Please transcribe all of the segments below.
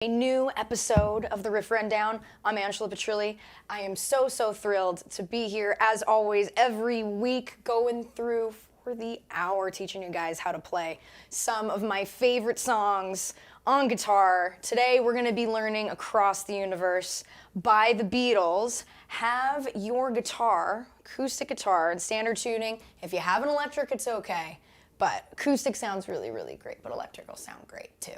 A new episode of the Riff Rundown. I'm Angela Petrilli. I am so thrilled to be here, as always, every week going through for the hour teaching you guys how to play some of my favorite songs on guitar. Today we're going to be learning Across the Universe by the Beatles. Have your guitar, acoustic guitar, in standard tuning. If you have an electric, it's okay. But acoustic sounds really great, but electric will sound great too.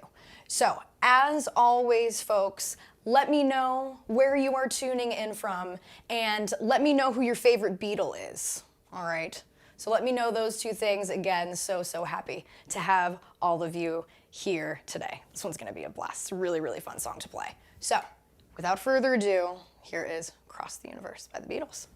So, as always, folks, let me know where you are tuning in from, and let me know who your favorite Beatle is, all right? So let me know those two things. Again, so happy to have all of you here today. This one's gonna be a blast. It's a really fun song to play. So, without further ado, here is Across the Universe by the Beatles.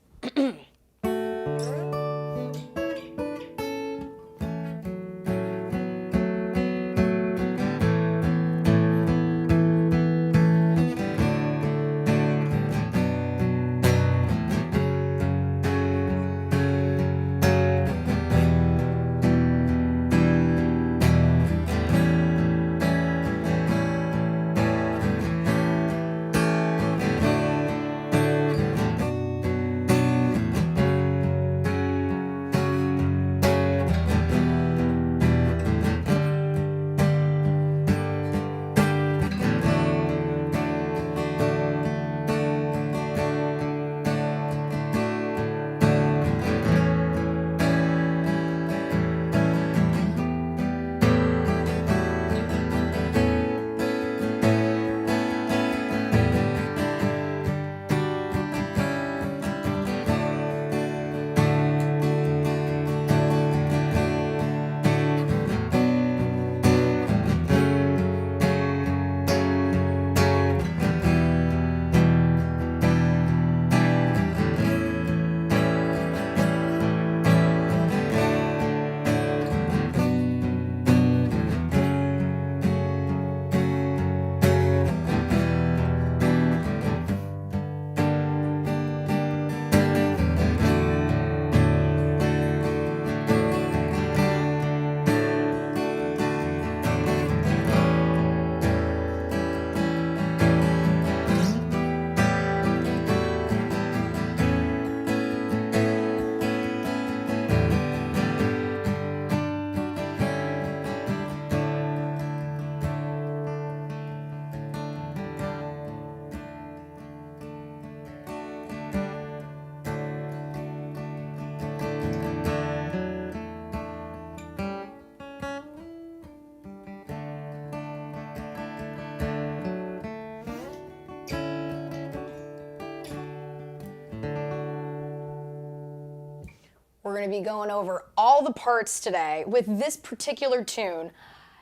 We're going to be going over all the parts today. With this particular tune,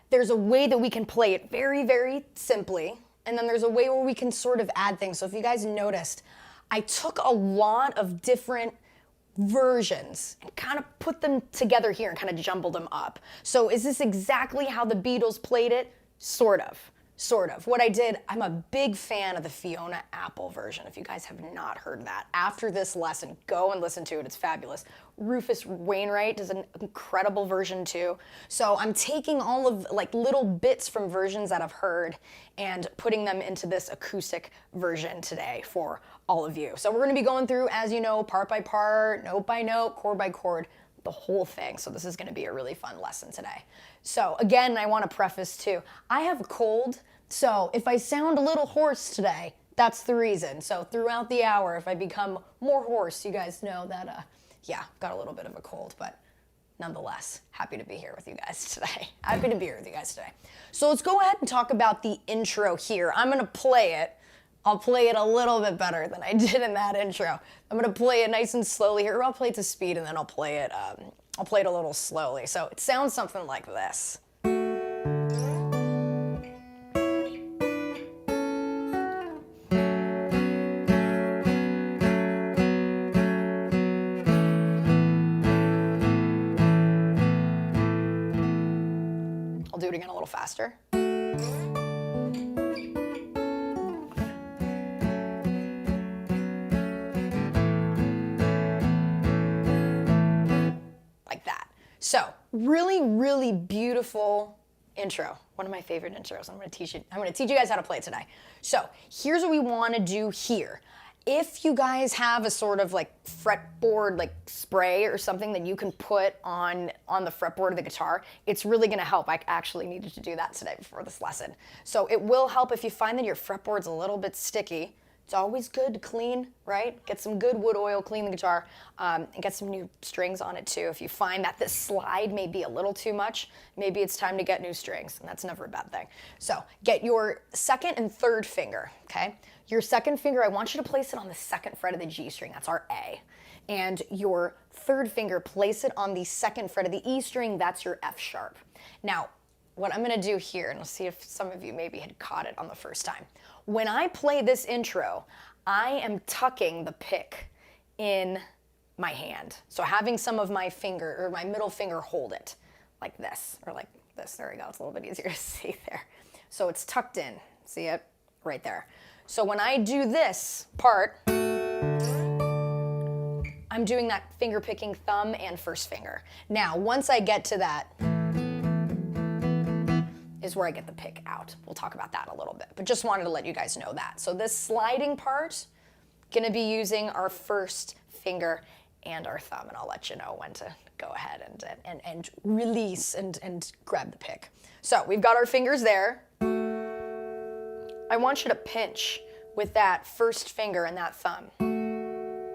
there's a way that we can play it very simply, and then there's a way where we can sort of add things. So if you guys noticed, I took a lot of different versions and kind of put them together here and kind of jumbled them up. So is this exactly how the Beatles played it? Sort of. What I did, I'm a big fan of the Fiona Apple version. If you guys have not heard that, after this lesson, go and listen to it. It's fabulous. Rufus Wainwright does an incredible version too. So I'm taking all of like little bits from versions that I've heard and putting them into this acoustic version today for all of you. So we're going to be going through, as you know, part by part, note by note, chord by chord, the whole thing. So this is going to be a really fun lesson today. So again, I want to preface too, I have a cold, so if I sound a little hoarse today, that's the reason. So throughout the hour, if I become more hoarse, you guys know that, yeah, got a little bit of a cold, but nonetheless, happy to be here with you guys today. Happy to be here with you guys today. So let's go ahead and talk about the intro here. I'm going to play it. I'll play it a little bit better than I did in that intro. I'm going to play it nice and slowly here, or I'll play it to speed and then I'll play it a little slowly. So it sounds something like this. I'll do it again a little faster. So really, really beautiful intro. One of my favorite intros. I'm going to teach you guys how to play it today. So here's what we want to do here. If you guys have a sort of like fretboard like spray or something that you can put on the fretboard of the guitar, it's really going to help. I actually needed to do that today before this lesson. So it will help if you find that your fretboard's a little bit sticky. It's always good to clean, right? Get some good wood oil, clean the guitar, and get some new strings on it too. If you find that this slide may be a little too much, maybe it's time to get new strings, and that's never a bad thing. So get your second and third finger, okay? Your second finger, I want you to place it on the second fret of the G string, that's our A. And your third finger, place it on the second fret of the E string, that's your F sharp. Now, what I'm gonna do here, and we'll see if some of you maybe had caught it on the first time. When I play this intro, I am tucking the pick in my hand. So having some of my finger, or my middle finger, hold it like this, or like this. There we go, it's a little bit easier to see there. So it's tucked in, see it? Right there. So when I do this part, I'm doing that finger picking thumb and first finger. Now, once I get to that, is where I get the pick out. We'll talk about that a little bit, but just wanted to let you guys know that. So this sliding part, gonna be using our first finger and our thumb, and I'll let you know when to go ahead and release and grab the pick. So we've got our fingers there. I want you to pinch with that first finger and that thumb,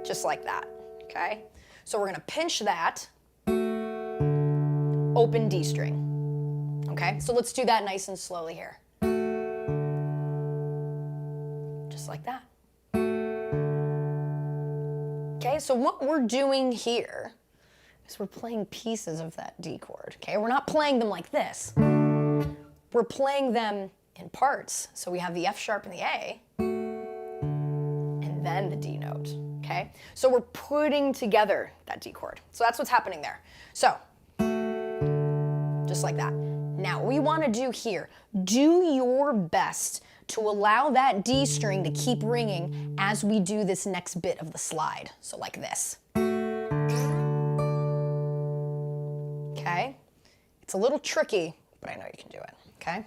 just like that, okay? So we're gonna pinch that, open D string. Okay, so let's do that nice and slowly here. Just like that. Okay, so what we're doing here is we're playing pieces of that D chord, okay? We're not playing them like this. We're playing them in parts. So we have the F sharp and the A, and then the D note, okay? So we're putting together that D chord. So that's what's happening there. So, just like that. Now, what we want to do here, do your best to allow that D string to keep ringing as we do this next bit of the slide. So like this. Okay? It's a little tricky, but I know you can do it, okay?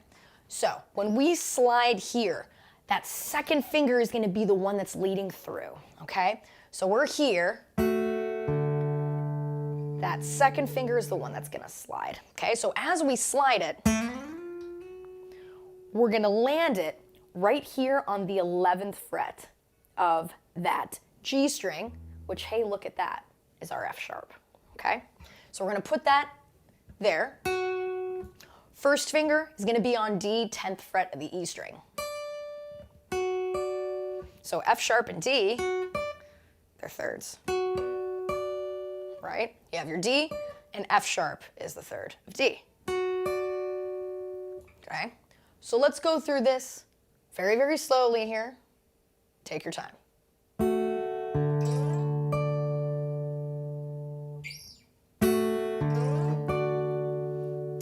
So when we slide here, that second finger is going to be the one that's leading through, okay? So we're here. That second finger is the one that's gonna slide, okay? So as we slide it, we're gonna land it right here on the 11th fret of that G string, which, hey, look at that, is our F sharp, okay? So we're gonna put that there. First finger is gonna be on D, 10th fret of the E string. So F sharp and D, they're thirds. Right? You have your D, and F sharp is the third of D. Okay? So let's go through this very, very slowly here. Take your time.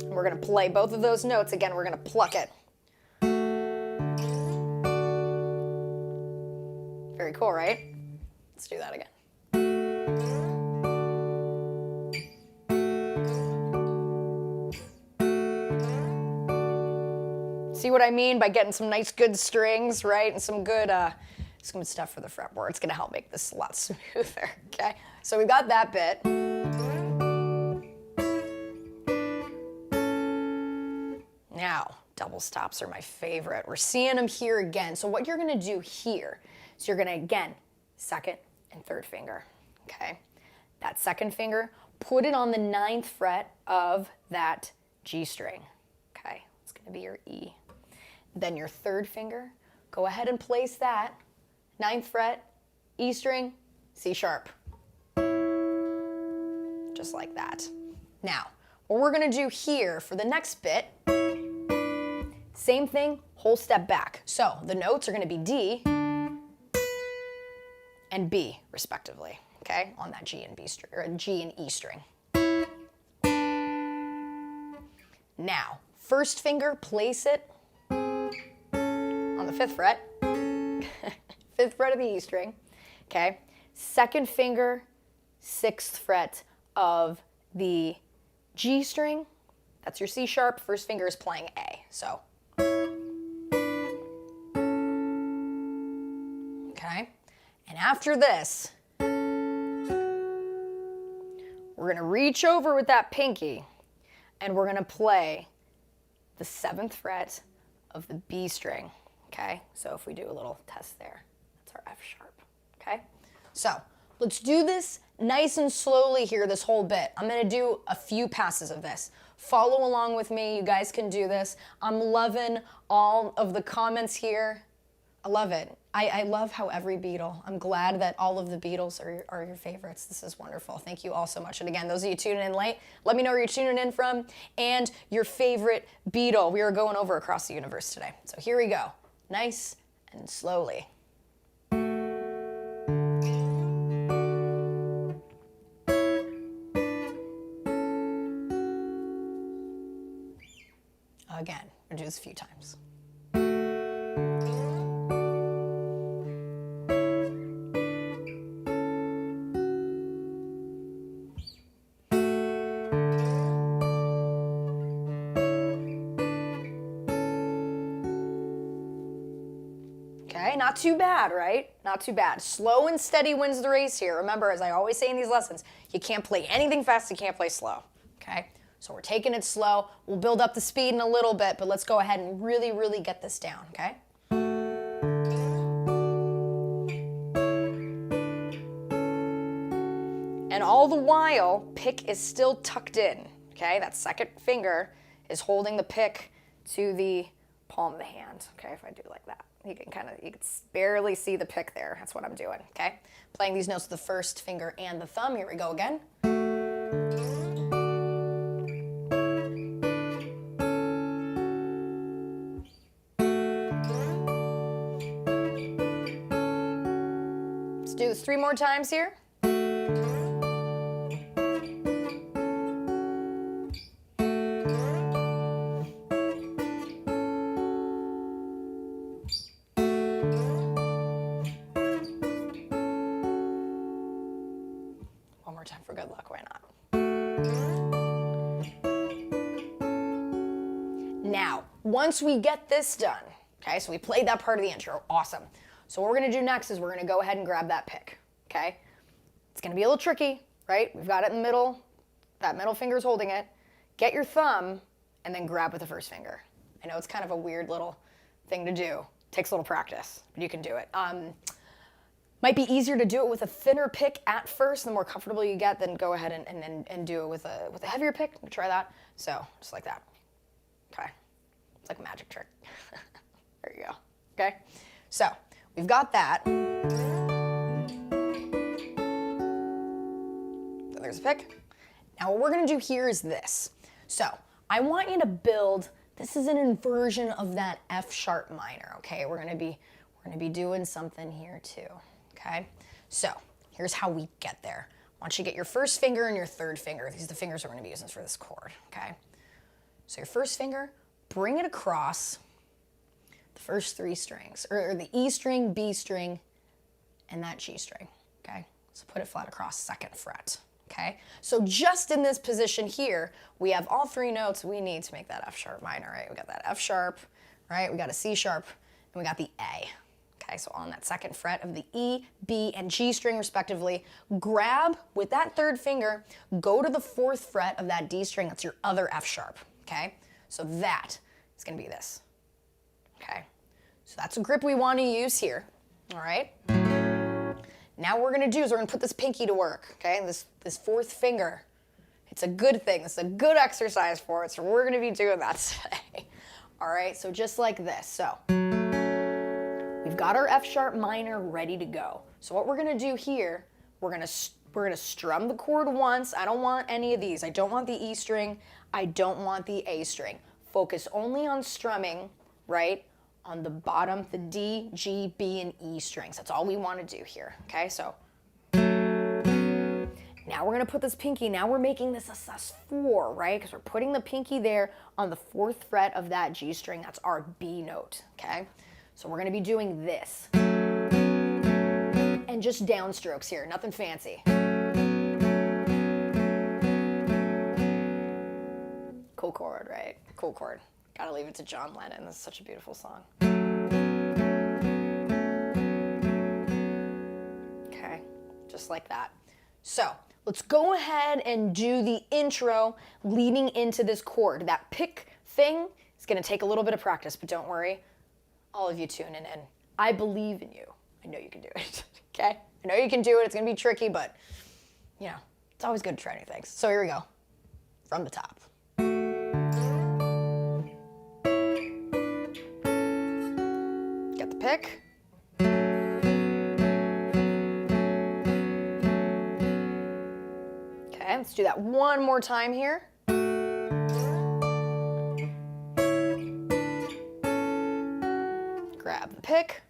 We're going to play both of those notes. Again, we're going to pluck it. Very cool, right? Let's do that again. See what I mean by getting some nice good strings, right? And some good stuff for the fretboard. It's gonna help make this a lot smoother, okay? So we've got that bit. Now, double stops are my favorite. We're seeing them here again. So what you're gonna do here is you're gonna, again, second and third finger, okay? That second finger, put it on the 9th fret of that G string, okay? It's gonna be your E. Then your third finger, go ahead and place that, 9th fret, E string, C sharp. Just like that. Now, what we're gonna do here for the next bit, same thing, whole step back. So the notes are gonna be D and B, respectively, okay? On that G and B string, or G and E string. Now, first finger, place it on the 5th fret, 5th fret of the E string, okay? Second finger, 6th fret of the G string, That's your C sharp, first finger is playing A, so. Okay, and after this, we're gonna reach over with that pinky and we're gonna play the 7th fret of the B string, okay? So if we do a little test there, that's our F sharp, okay? So let's do this nice and slowly here, this whole bit. I'm gonna do a few passes of this. Follow along with me, you guys can do this. I'm loving all of the comments here. I love it. I love how every Beatle, I'm glad that all of the Beatles are your favorites. This is wonderful. Thank you all so much. And again, those of you tuning in late, let me know where you're tuning in from and your favorite Beatle. We are going over across the universe today. So here we go. Nice and slowly. Again, we'll do this a few times. Okay, not too bad, right? Not too bad. Slow and steady wins the race here. Remember, as I always say in these lessons, you can't play anything fast, you can't play slow, okay? So we're taking it slow. We'll build up the speed in a little bit, but let's go ahead and really, really get this down, okay? And all the while, pick is still tucked in, okay? That second finger is holding the pick to the palm of the hand, okay? If I do like that. You can barely see the pick there. That's what I'm doing, okay? Playing these notes with the first finger and the thumb. Here we go again. Let's do this 3 more times here. One more time for good luck, why not? Now, once we get this done, okay, so we played that part of the intro, awesome. So what we're gonna do next is we're gonna go ahead and grab that pick, okay? It's gonna be a little tricky, right? We've got it in the middle, that middle finger's holding it. Get your thumb and then grab with the first finger. I know it's kind of a weird little thing to do. Takes a little practice, but you can do it. Might be easier to do it with a thinner pick at first. The more comfortable you get, then go ahead and do it with a heavier pick. Try that. So just like that. Okay. It's like a magic trick. There you go. Okay. So we've got that. So there's a pick. Now what we're gonna do here is this. So I want you to build. This is an inversion of that F sharp minor. Okay. We're gonna be doing something here too. Okay, so here's how we get there. I want you to get your first finger and your third finger. These are the fingers we're going to be using for this chord, okay? So your first finger, bring it across the first 3 strings, or the E string, B string, and that G string, okay? So put it flat across 2nd fret, okay? So just in this position here, we have all 3 notes we need to make that F sharp minor, right? We got that F sharp, right? We got a C sharp, and we got the A. Okay, so on that 2nd fret of the E, B, and G string respectively, grab with that 3rd finger, go to the 4th fret of that D string, that's your other F sharp, okay? So that is gonna be this, okay? So that's a grip we wanna use here, all right? Now what we're gonna do is we're gonna put this pinky to work, okay? This 4th finger, it's a good thing, it's a good exercise for it, so we're gonna be doing that today. All right, so just like this, so. We've got our F sharp minor ready to go. So what we're gonna do here, we're gonna strum the chord once. I don't want any of these. I don't want the E string. I don't want the A string. Focus only on strumming, right? On the bottom, the D, G, B, and E strings. That's all we wanna do here, okay? So now we're gonna put this pinky, now we're making this a sus4, right? Because we're putting the pinky there on the 4th fret of that G string. That's our B note, okay? So we're gonna be doing this. And just downstrokes here, nothing fancy. Cool chord, right? Cool chord. Gotta leave it to John Lennon. This is such a beautiful song. Okay, just like that. So let's go ahead and do the intro leading into this chord. That pick thing is gonna take a little bit of practice, but don't worry. All of you tuning in. I believe in you. I know you can do it, okay? I know you can do it. It's gonna be tricky, but you know, it's always good to try new things. So here we go, from the top. Get the pick. Okay, let's do that one more time here. Grab the pick.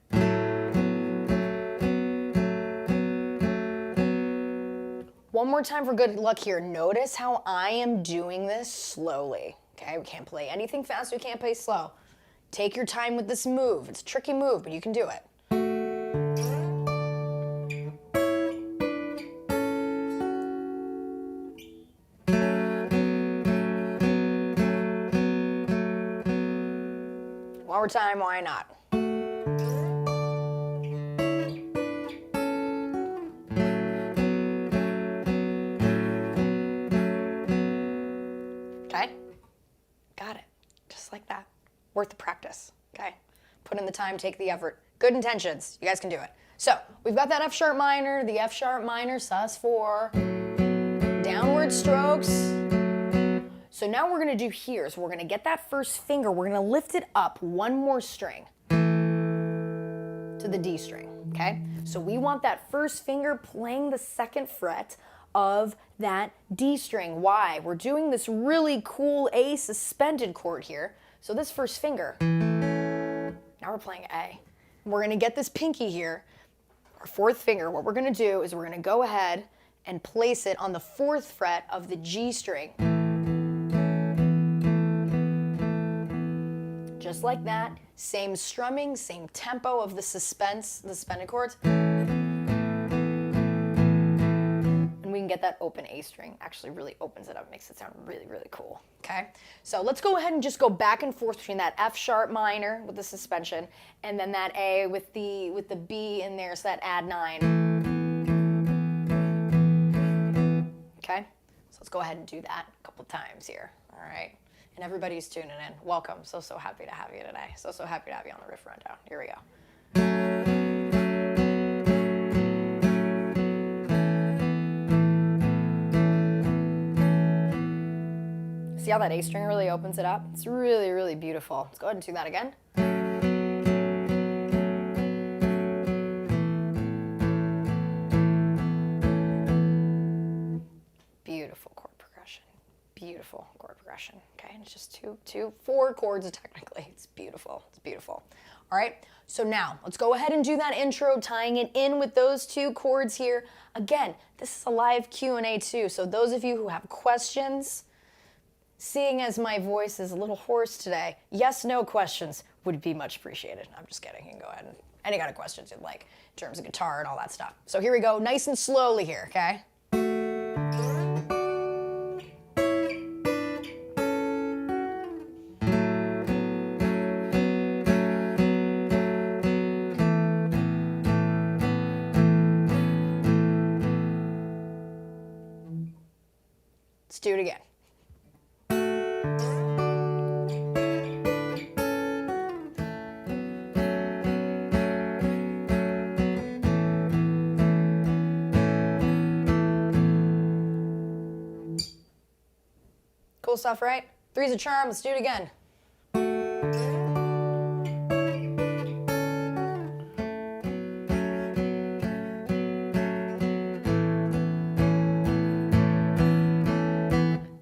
One more time for good luck here. Notice how I am doing this slowly. Okay, we can't play anything fast, we can't play slow. Take your time with this move. It's a tricky move, but you can do it. One more time, why not? Okay? Got it. Just like that. Worth the practice, okay? Put in the time, take the effort. Good intentions. You guys can do it. So, we've got that F sharp minor, the F sharp minor, sus4, downward strokes. So now we're gonna do here. So we're gonna get that first finger, we're gonna lift it up one more string to the D string, okay? So we want that first finger playing the second fret of that D string. Why? We're doing this really cool A suspended chord here. So this first finger, now we're playing A. We're gonna get this pinky here, our fourth finger. What we're gonna do is we're gonna go ahead and place it on the fourth fret of the G string. Just like that, same strumming, same tempo of the suspended chords. And we can get that open A string. Actually really opens it up, makes it sound really, really cool, okay? So let's go ahead and just go back and forth between that F sharp minor with the suspension and then that A with the B in there, so that add 9. Okay, so let's go ahead and do that a couple times here, all right? And everybody's tuning in. Welcome. So happy to have you today. So happy to have you on the Riff Rundown. Here we go. See how that A string really opens it up? It's really, really beautiful. Let's go ahead and do that again. Beautiful chord progression. Beautiful chord progression. Okay, and it's just four chords technically. It's beautiful. It's beautiful. All right, so now let's go ahead and do that intro, tying it in with those two chords here. Again, this is a live Q&A too, so those of you who have questions, seeing as my voice is a little hoarse today, yes, no questions would be much appreciated. I'm just kidding. You can go ahead and any kind of questions you'd like in terms of guitar and all that stuff. So here we go, nice and slowly here, okay? Let's do it again. Cool stuff, right? Three's a charm. Let's do it again.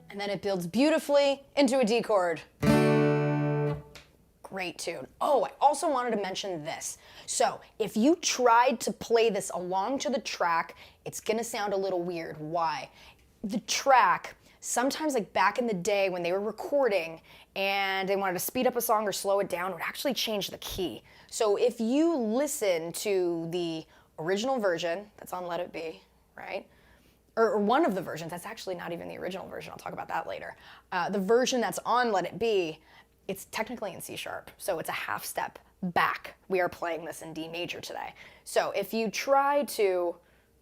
And then it builds beautifully into a D chord. Great tune. Oh, I also wanted to mention this. So if you tried to play this along to the track, it's gonna sound a little weird. Why? The track, sometimes like back in the day when they were recording and they wanted to speed up a song or slow it down, it would actually change the key. So if you listen to the original version that's on Let It Be, right? or one of the versions, that's actually not even the original version, I'll talk about that later. The version that's on Let It Be, it's technically in C sharp, so it's a half step back. We are playing this in D major today. So if you try to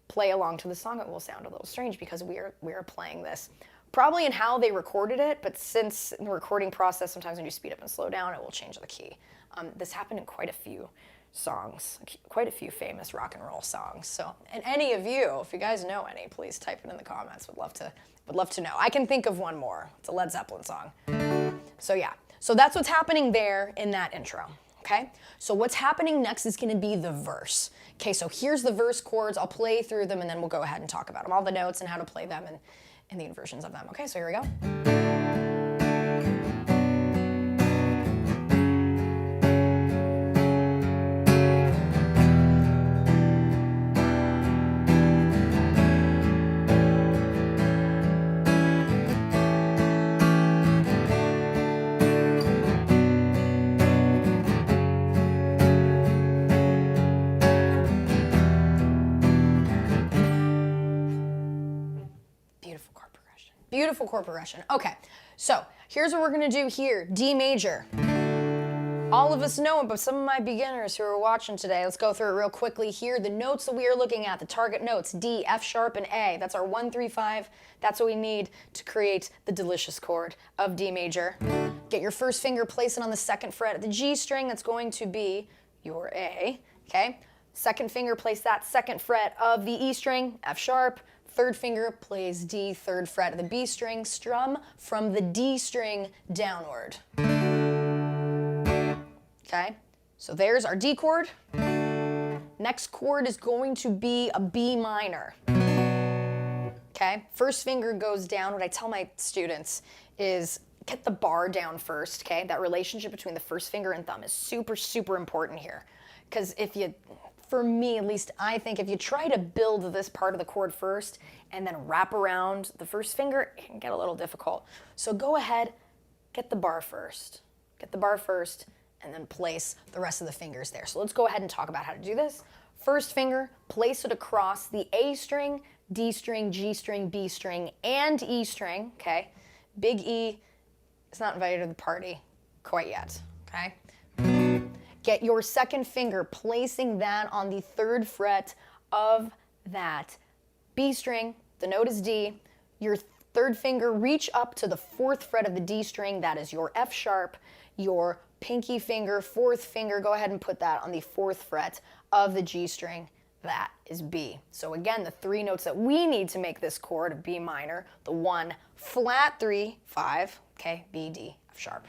play along to the song, it will sound a little strange because we are playing this probably in how they recorded it, but since in the recording process, sometimes when you speed up and slow down, it will change the key. This happened in quite a few songs, quite a few famous rock and roll songs. So, and any of you, if you guys know any, please type it in the comments. Would love to know. I can think of one more. It's a Led Zeppelin song. So yeah, so that's what's happening there in that intro. Okay, so what's happening next is going to be the verse. Okay, so here's the verse chords. I'll play through them and then we'll go ahead and talk about them, all the notes and how to play them and the inversions of them. Okay, so here we go. Beautiful chord progression. Okay, so here's what we're gonna do here. D major. All of us know it, but some of my beginners who are watching today, let's go through it real quickly here. The notes that we are looking at, the target notes, D, F sharp, and A. That's our 1, 3, 5. That's what we need to create the delicious chord of D major. Get your first finger, place it on the 2nd fret of the G string. That's going to be your A, okay? 2nd finger, place that 2nd fret of the E string, F sharp. 3rd finger plays D, 3rd fret of the B string, strum from the D string downward. Okay, so there's our D chord. Next chord is going to be a B minor. Okay, 1st finger goes down. What I tell my students is get the bar down first, okay? That relationship between the 1st finger and thumb is super, super important here. Because for me, at least I think if you try to build this part of the chord first and then wrap around the 1st finger, it can get a little difficult. So go ahead, get the bar first. Get the bar first and then place the rest of the fingers there. So let's go ahead and talk about how to do this. 1st finger, place it across the A string, D string, G string, B string, and E string, okay? Big E is not invited to the party quite yet, okay? Get your 2nd finger, placing that on the 3rd fret of that B string. The note is D. Your 3rd finger, reach up to the 4th fret of the D string. That is your F sharp. Your pinky finger, 4th finger, go ahead and put that on the 4th fret of the G string. That is B. So again, the 3 notes that we need to make this chord of B minor, the 1 flat 3, 5, okay, B, D, F sharp.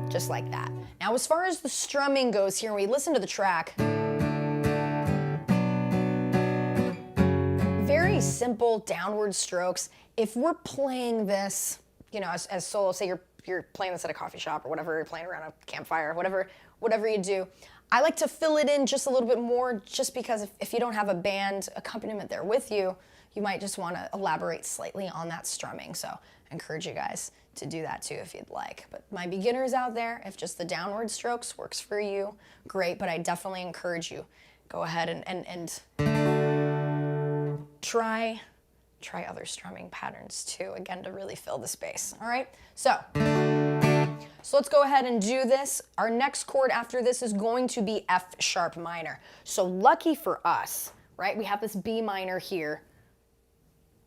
Just like that. Now, as far as the strumming goes here, when we listen to the track, very simple downward strokes. If we're playing this, you know, as solo, say you're playing this at a coffee shop or whatever, you're playing around a campfire, whatever you do, I like to fill it in just a little bit more, just because if you don't have a band accompaniment there with you, you might just want to elaborate slightly on that strumming. So I encourage you guys to do that too if you'd like. But my beginners out there, if just the downward strokes works for you, great, but I definitely encourage you, go ahead and try other strumming patterns too, again, to really fill the space, all right? So let's go ahead and do this. Our next chord after this is going to be F sharp minor. So lucky for us, right, we have this B minor here,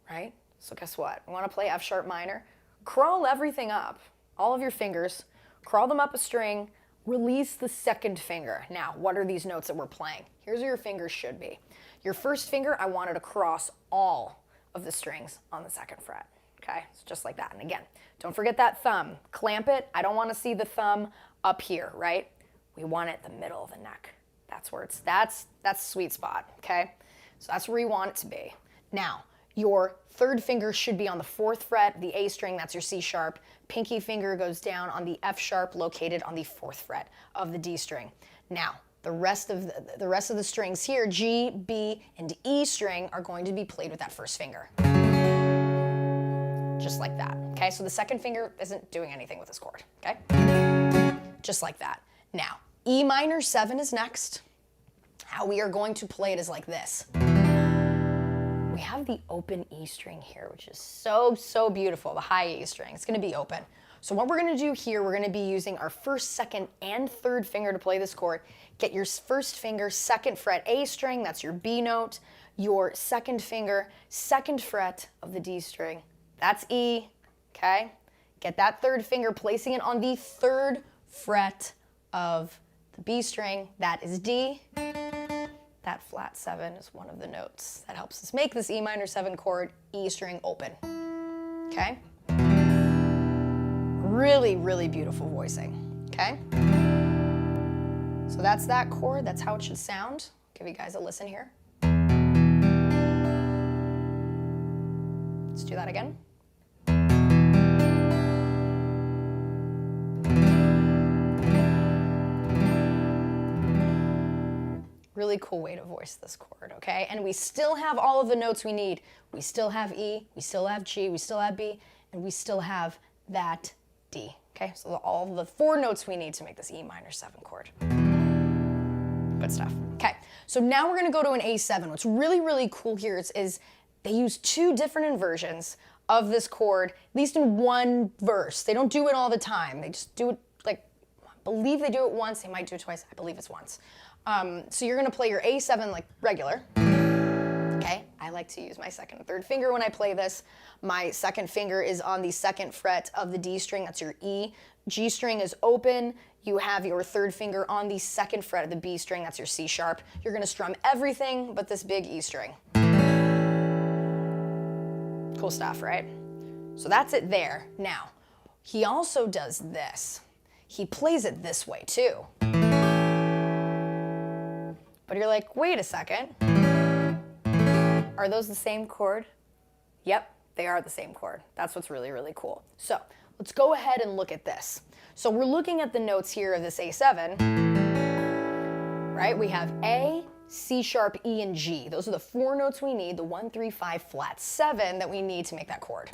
right? So guess what? We want to play F sharp minor. Crawl everything up, all of your fingers, crawl them up a string, release the 2nd finger. Now, what are these notes that we're playing? Here's where your fingers should be. Your 1st finger, I want it to cross all of the strings on the 2nd fret, okay? So just like that. And again, don't forget that thumb. Clamp it. I don't want to see the thumb up here, right? We want it in the middle of the neck. That's where that's the sweet spot, okay? So that's where you want it to be. Now, your 3rd finger should be on the 4th fret, the A string, that's your C sharp. Pinky finger goes down on the F sharp, located on the 4th fret of the D string. Now, the rest of the strings here, G, B, and E string, are going to be played with that 1st finger. Just like that, okay? So the 2nd finger isn't doing anything with this chord, okay? Just like that. Now, E minor 7 is next. How we are going to play it is like this. We we have the open E string here, which is so, so beautiful, the high E string. It's gonna be open. So what we're gonna do here, we're gonna be using our first, second, and third finger to play this chord. Get your first finger, second fret A string, that's your B note. Your second finger, second fret of the D string, that's E, okay? Get that third finger, placing it on the third fret of the B string, that is D. That flat 7 is one of the notes that helps us make this E minor 7 chord, E string open, okay? Really, really beautiful voicing, okay? So that's that chord, that's how it should sound. Give you guys a listen here. Let's do that again. Really cool way to voice this chord, okay? And we still have all of the notes we need. We still have E, we still have G, we still have B, and we still have that D, okay? So all the 4 notes we need to make this E minor 7 chord. Good stuff. Okay, so now we're gonna go to an A7. What's really, really cool here is they use 2 different inversions of this chord, at least in one verse. They don't do it all the time. They just do it, like, I believe they do it once, they might do it twice, I believe it's once. So you're gonna play your A7 like regular, okay? I like to use my second and third finger when I play this. My second finger is on the second fret of the D string, that's your E. G string is open. You have your third finger on the second fret of the B string, that's your C sharp. You're gonna strum everything but this big E string. Cool stuff, right? So that's it there. Now, he also does this. He plays it this way too. But you're like, wait a second. Are those the same chord? Yep, they are the same chord. That's what's really, really cool. So let's go ahead and look at this. So we're looking at the notes here of this A7, right? We have A, C sharp, E, and G. Those are the 4 notes we need, the 1, 3, 5, flat 7 that we need to make that chord.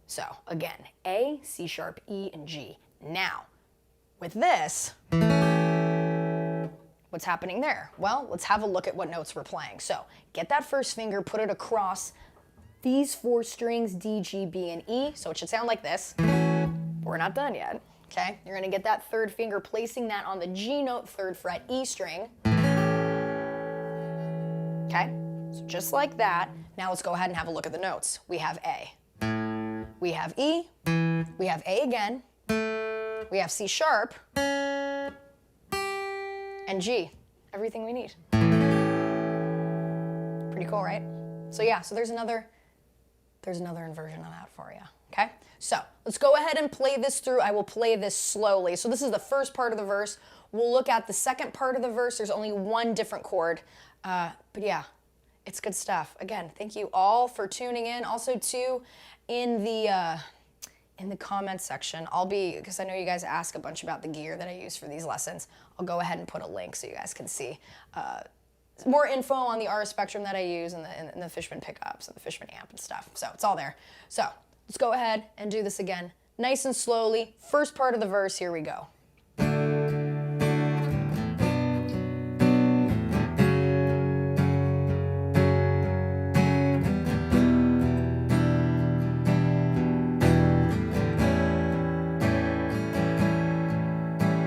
So again, A, C sharp, E, and G. Now, with this, what's happening there? Well, let's have a look at what notes we're playing. So get that first finger, put it across these 4 strings, D, G, B, and E. So it should sound like this. We're not done yet, okay? You're gonna get that third finger, placing that on the G note, 3rd fret, E string. Okay, so just like that. Now let's go ahead and have a look at the notes. We have A, we have E, we have A again, we have C sharp, and G, everything we need. Pretty cool, right? So yeah, so there's another inversion of that for you, okay? So let's go ahead and play this through. I will play this slowly. So this is the first part of the verse. We'll look at the second part of the verse. There's only 1 different chord, but yeah, it's good stuff. Again, thank you all for tuning in. Also too, in the comments section, because I know you guys ask a bunch about the gear that I use for these lessons, I'll go ahead and put a link so you guys can see more info on the RS Spectrum that I use and the Fishman pickups and the Fishman amp and stuff. So it's all there. So let's go ahead and do this again, nice and slowly. First part of the verse, here we go.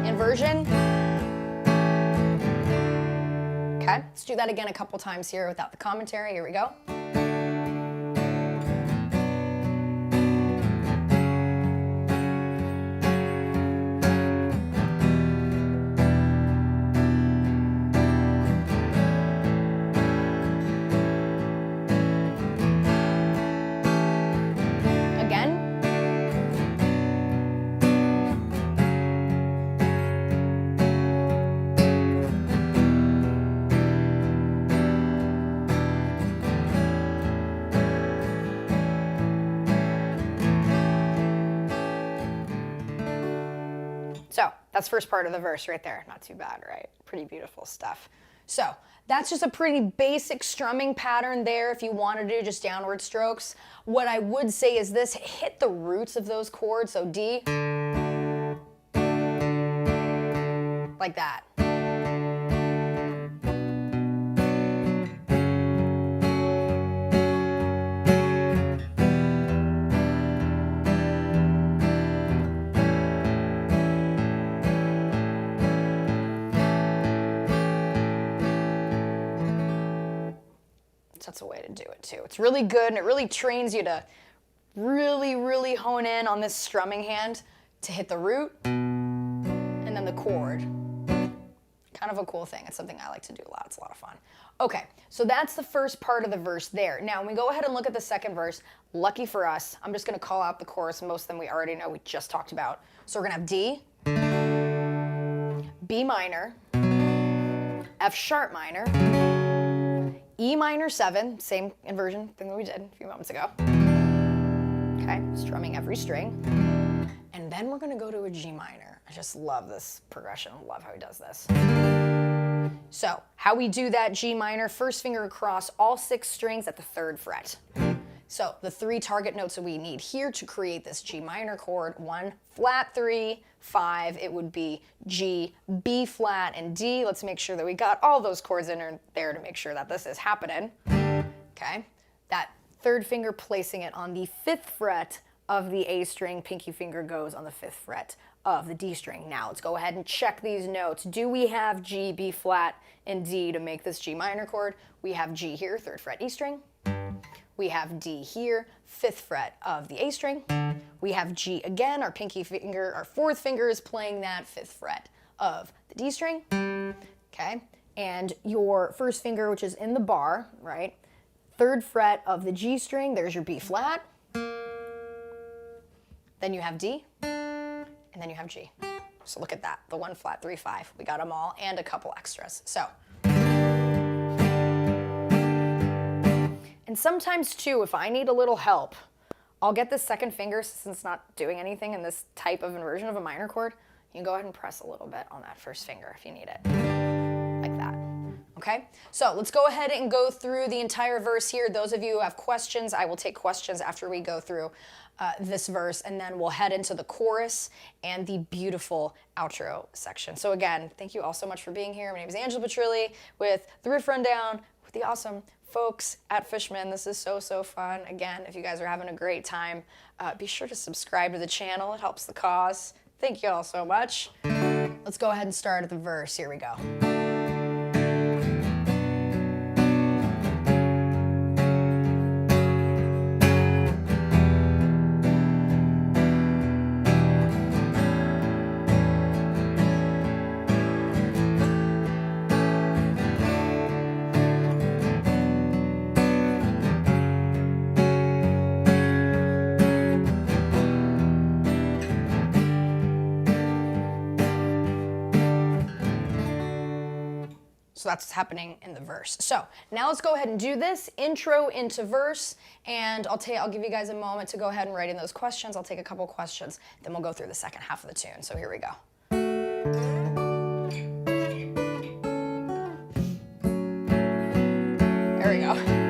Inversion. Okay, let's do that again a couple times here without the commentary. Here we go. So that's first part of the verse right there. Not too bad, right? Pretty beautiful stuff. So that's just a pretty basic strumming pattern there if you want to do just downward strokes. What I would say is this, hit the roots of those chords, so D, like that. That's a way to do it too. It's really good, and it really trains you to really hone in on this strumming hand to hit the root and then the chord. Kind of a cool thing. It's something I like to do a lot. It's a lot of fun. Okay, so that's the first part of the verse there. Now, when we go ahead and look at the second verse, lucky for us, I'm just going to call out the chorus. Most of them we already know, we just talked about. So we're going to have D, B minor, F sharp minor, E minor 7, same inversion thing that we did a few moments ago. Okay, strumming every string. And then we're going to go to a G minor. I just love this progression. I love how he does this. So, how we do that G minor, first finger across all 6 strings at the 3rd fret. So, the 3 target notes that we need here to create this G minor chord, 1 flat 3, 5, it would be G, B flat, and D. Let's make sure that we got all those chords in there to make sure that this is happening. Okay, that 3rd finger placing it on the 5th fret of the A string, pinky finger goes on the 5th fret of the D string. Now let's go ahead and check these notes. Do we have G, B flat, and D to make this G minor chord? We have G here, 3rd fret E string. We have D here, 5th fret of the A string. We have G again, our pinky finger, our 4th finger is playing that 5th fret of the D string. Okay, and your 1st finger, which is in the bar, right? 3rd fret of the G string, there's your B flat. Then you have D, and then you have G. So look at that, the 1 flat 3 5. We got them all and a couple extras. So, and sometimes too, if I need a little help, I'll get this 2nd finger, since it's not doing anything in this type of inversion of a minor chord. You can go ahead and press a little bit on that 1st finger if you need it, like that. Okay, so let's go ahead and go through the entire verse here. Those of you who have questions, I will take questions after we go through this verse, and then we'll head into the chorus and the beautiful outro section. So again, thank you all so much for being here. My name is Angela Petrilli with the Riff Rundown with the awesome folks at Fishman. This is so fun. Again, if you guys are having a great time, be sure to subscribe to the channel. It helps the cause. Thank you all so much. Let's go ahead and start at the verse. Here we go. So that's what's happening in the verse. So now let's go ahead and do this intro into verse, and I'll give you guys a moment to go ahead and write in those questions. I'll take a couple questions, then we'll go through the second half of the tune. So here we go. There we go.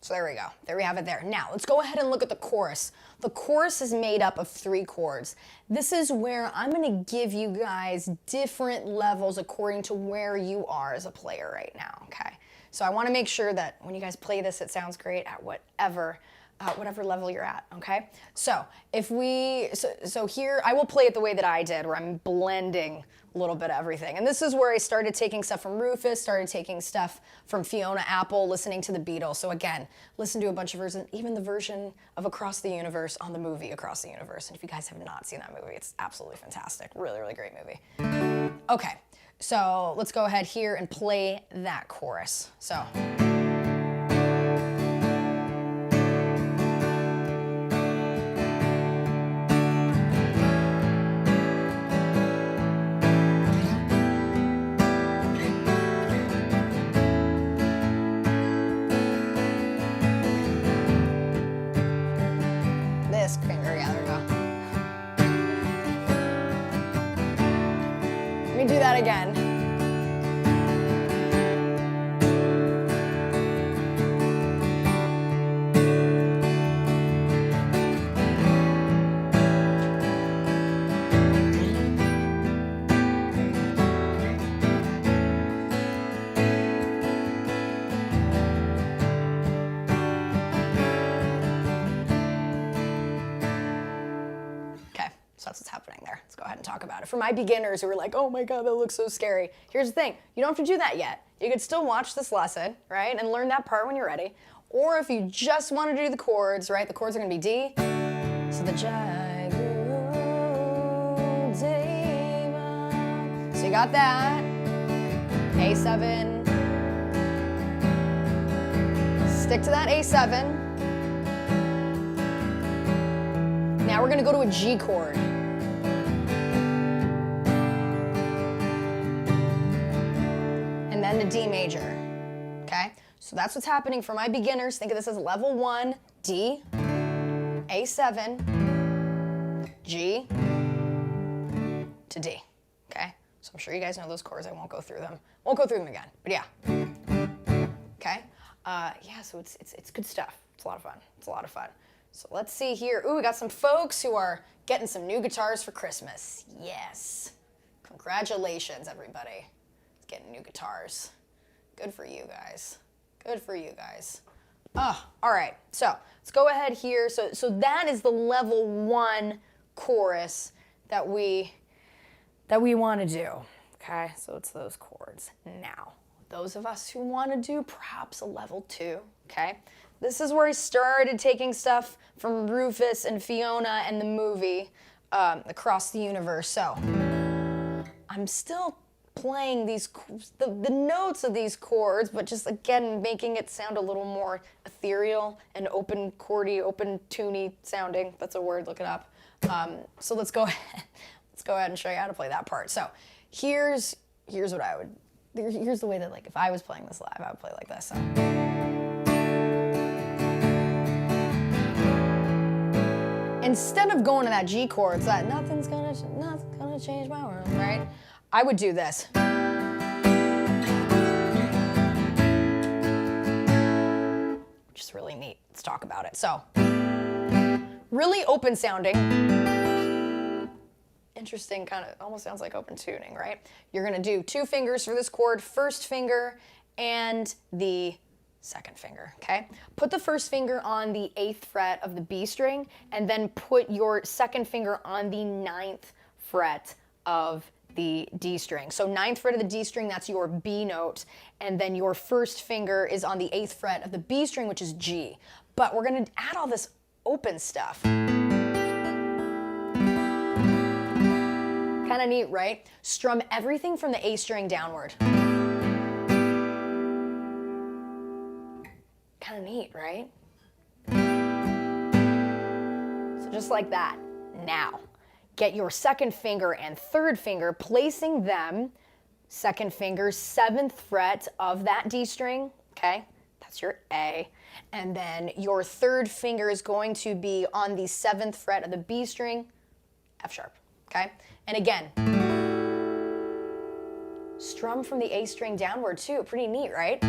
So there we go. There we have it there. Now, let's go ahead and look at the chorus. The chorus is made up of 3 chords. This is where I'm going to give you guys different levels according to where you are as a player right now, okay? So I want to make sure that when you guys play this, it sounds great at whatever level you're at, okay? So so here, I will play it the way that I did, where I'm blending a little bit of everything. And this is where I started taking stuff from Rufus, started taking stuff from Fiona Apple, listening to the Beatles. So again, listen to a bunch of versions, even the version of Across the Universe on the movie Across the Universe. And if you guys have not seen that movie, it's absolutely fantastic. Really great movie. Okay, so let's go ahead here and play that chorus. So. Do that again. So that's what's happening there. Let's go ahead and talk about it. For my beginners who are like, oh my God, that looks so scary. Here's the thing, you don't have to do that yet. You could still watch this lesson, right, and learn that part when you're ready. Or if you just want to do the chords, right, the chords are going to be D. So the so you got that. A7. Stick to that A7. Now we're going to go to a G chord. And then the D major. Okay? So that's what's happening for my beginners. Think of this as level 1, D, A7, G, to D. Okay? So I'm sure you guys know those chords. I won't go through them. Won't go through them again. But yeah. Okay? Yeah, so it's good stuff. It's a lot of fun. It's a lot of fun. So let's see here. Ooh, we got some folks who are getting some new guitars for Christmas. Yes. Congratulations, everybody. Getting new guitars. Good for you guys. Good for you guys. Oh, all right. So let's go ahead here. So that is the level 1 chorus that we want to do. Okay, so it's those chords. Now, those of us who want to do perhaps a level 2, okay? This is where I started taking stuff from Rufus and Fiona and the movie Across the Universe. So I'm still playing these the notes of these chords, but just again making it sound a little more ethereal and open chordy, open tuney sounding. That's a word, look it up. So let's go ahead and show you how to play that part. So here's what I would, here's the way that, like, if I was playing this live, I would play like this. So. Instead of going to that G chord, so that nothing's gonna change my world, right? I would do this. Which is really neat. Let's talk about it. So, really open sounding. Interesting, kind of almost sounds like open tuning, right? You're gonna do 2 fingers for this chord, first finger and the second finger, okay? Put the first finger on the 8th fret of the B string, and then put your second finger on the 9th fret of the D string. So 9th fret of the D string, that's your B note, and then your first finger is on the 8th fret of the B string, which is G. But we're gonna add all this open stuff. Kind of neat, right? Strum everything from the A string downward. Kind of neat, right? So just like that. Now, get your second finger and third finger, placing them, second finger, 7th fret of that D string, okay? That's your A. And then your third finger is going to be on the 7th fret of the B string, F sharp, okay? And again, strum from the A string downward too. Pretty neat, right?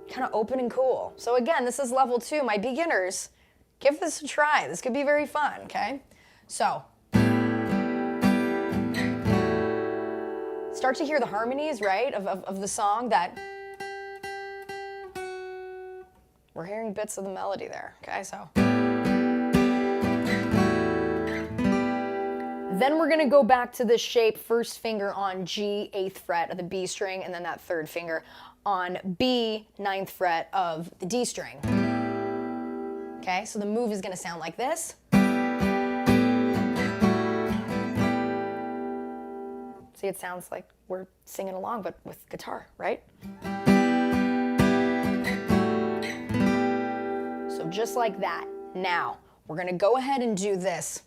Kind of open and cool. So again, this is level 2. My beginners, give this a try. This could be very fun, okay? So, start to hear the harmonies, right, of the song that we're hearing bits of the melody there, okay? So, then we're gonna go back to this shape, first finger on G, 8th fret of the B string, and then that third finger on B, 9th fret of the D string. Okay, so the move is gonna sound like this. See, it sounds like we're singing along, but with guitar, right? So just like that. Now, we're gonna go ahead and do this.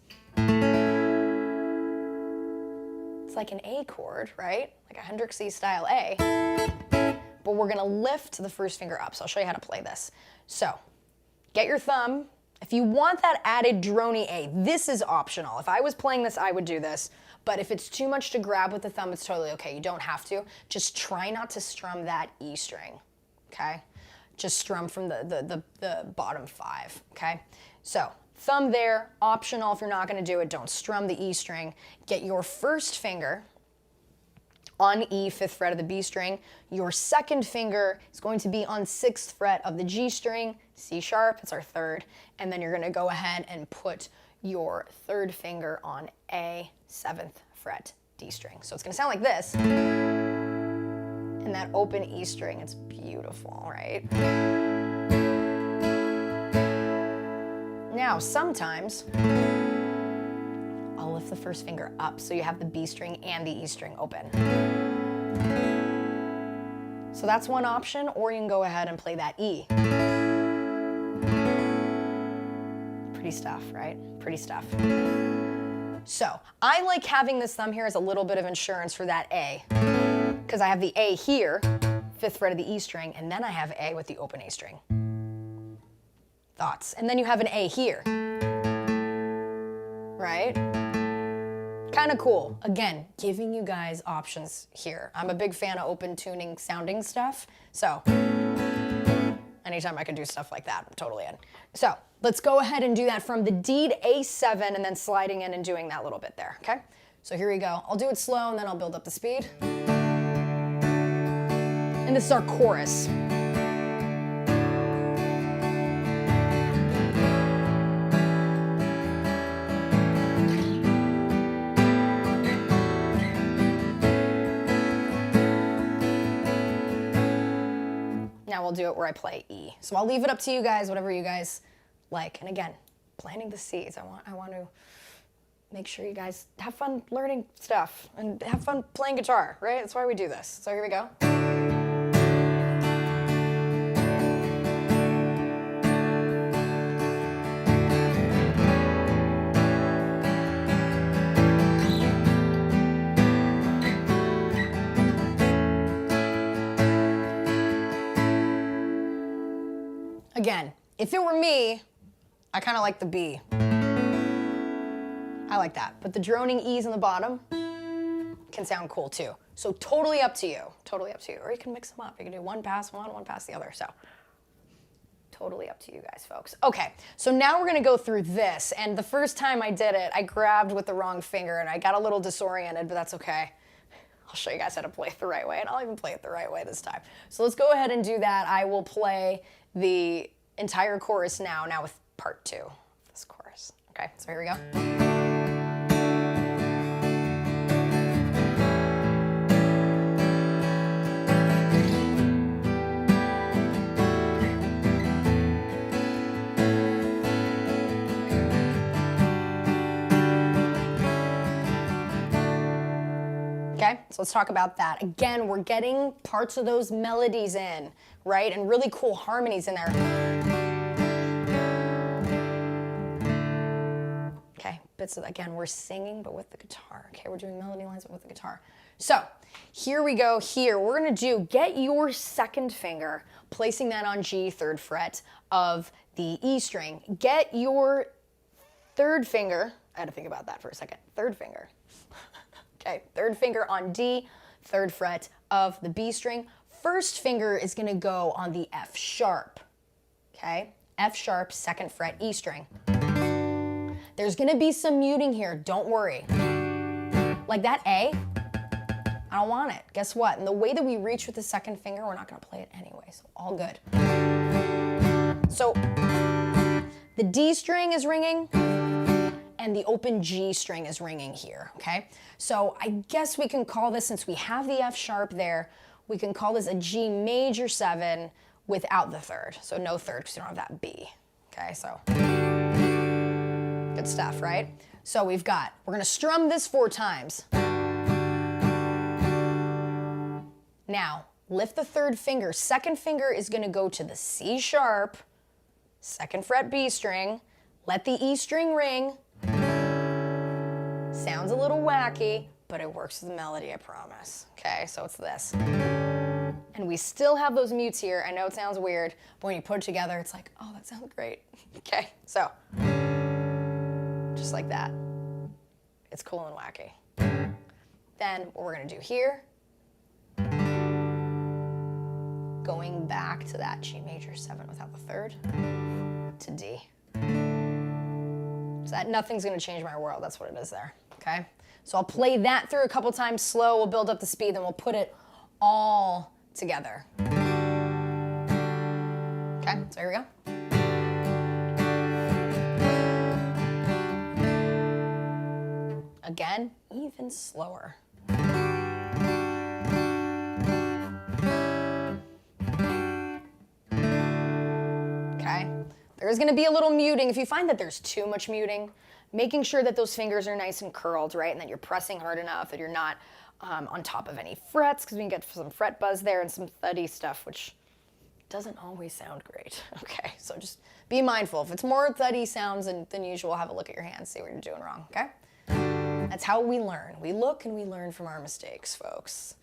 It's like an A chord, right? Like a Hendrixy style A. But we're gonna lift the first finger up. So I'll show you how to play this. So, get your thumb. If you want that added drony A, this is optional. If I was playing this, I would do this. But if it's too much to grab with the thumb, it's totally okay. You don't have to. Just try not to strum that E string, okay? Just strum from the bottom 5, okay? So, thumb there, optional if you're not gonna do it. Don't strum the E string. Get your first finger on E, 5th fret of the B string. Your second finger is going to be on 6th fret of the G string, C sharp, it's our third. And then you're gonna go ahead and put your third finger on A, 7th fret D string. So it's gonna sound like this. And that open E string, it's beautiful, right? Now, sometimes I'll lift the first finger up so you have the B string and the E string open. So that's one option, or you can go ahead and play that E. Pretty stuff, right? Pretty stuff. So I like having this thumb here as a little bit of insurance for that A, because I have the A here, 5th fret of the E string, and then I have A with the open A string. Thoughts? And then you have an A here, right? Kind of cool. Again, giving you guys options here. I'm a big fan of open tuning sounding stuff, so anytime I can do stuff like that, I'm totally in. So let's go ahead and do that from the D to A7 and then sliding in and doing that little bit there, okay? So here we go. I'll do it slow and then I'll build up the speed. And this is our chorus. Now we'll do it where I play E. So I'll leave it up to you guys, whatever you guys like. And again, planting the seeds. I want to make sure you guys have fun learning stuff and have fun playing guitar, right? That's why we do this. So here we go. Again, if it were me, I kind of like the B. I like that. But the droning E's in the bottom can sound cool too. So totally up to you. Totally up to you. Or you can mix them up. You can do one pass one, one pass the other. So totally up to you guys, folks. Okay, so now we're gonna go through this. And the first time I did it, I grabbed with the wrong finger and I got a little disoriented, but that's okay. I'll show you guys how to play it the right way, and I'll even play it the right way this time. So let's go ahead and do that. I will play the entire chorus now with part 2 of this chorus. Okay, so here we go. Okay, so let's talk about that. Again, we're getting parts of those melodies in, right? And really cool harmonies in there. Okay, bits of, again, we're singing, but with the guitar. Okay, we're doing melody lines, but with the guitar. So here we go here. We're gonna do, get your second finger, placing that on G, 3rd fret of the E string. Get your third finger, I had to think about that for a second, third finger. Okay, 3rd finger on D, 3rd fret of the B string. First finger is gonna go on the F sharp, okay? F sharp, 2nd fret, E string. There's gonna be some muting here, don't worry. Like that A, I don't want it. Guess what? And the way that we reach with the 2nd finger, we're not gonna play it anyway, so all good. So the D string is ringing, and the open G string is ringing here, okay? So I guess we can call this, since we have the F sharp there, we can call this a G major 7 without the 3rd. So no 3rd because you don't have that B, okay? So good stuff, right? So we're gonna strum this 4 times. Now, lift the 3rd finger. 2nd finger is gonna go to the C sharp, 2nd fret B string, let the E string ring. Sounds a little wacky, but it works with the melody, I promise. Okay, so it's this. And we still have those mutes here. I know it sounds weird, but when you put it together, it's like, oh, that sounds great. Okay, so just like that. It's cool and wacky. Then what we're gonna do here, going back to that G major 7 without the 3rd, to D. So that nothing's gonna change my world, that's what it is there, okay? So I'll play that through a couple times slow, we'll build up the speed, then we'll put it all together. Okay, so here we go. Again, even slower. Okay, there's gonna be a little muting. If you find that there's too much muting, making sure that those fingers are nice and curled, right? And that you're pressing hard enough, that you're not on top of any frets, because we can get some fret buzz there and some thuddy stuff, which doesn't always sound great. Okay, so just be mindful. If it's more thuddy sounds than usual, have a look at your hands, see what you're doing wrong, okay? That's how we learn. We look and we learn from our mistakes, folks.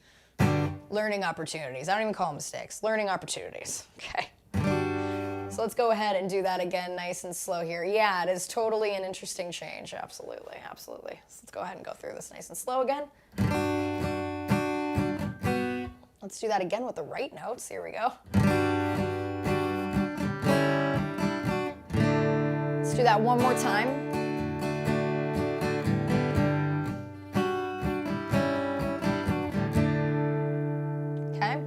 Learning opportunities. I don't even call them mistakes. Learning opportunities, okay? So let's go ahead and do that again, nice and slow here. Yeah, it is totally an interesting change. Absolutely, absolutely. So let's go ahead and go through this nice and slow again. Let's do that again with the right notes. Here we go. Let's do that one more time. Okay,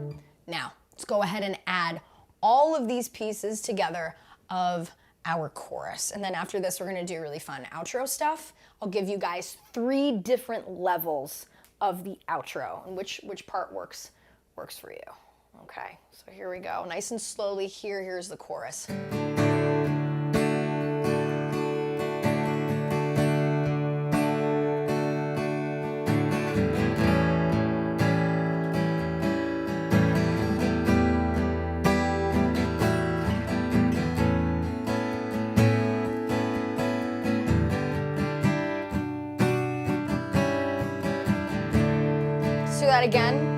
now let's go ahead and add all of these pieces together of our chorus. And then after this, we're gonna do really fun outro stuff. I'll give you guys 3 different levels of the outro and which part works for you. Okay, so here we go. Nice and slowly, here's the chorus. Let's do that again.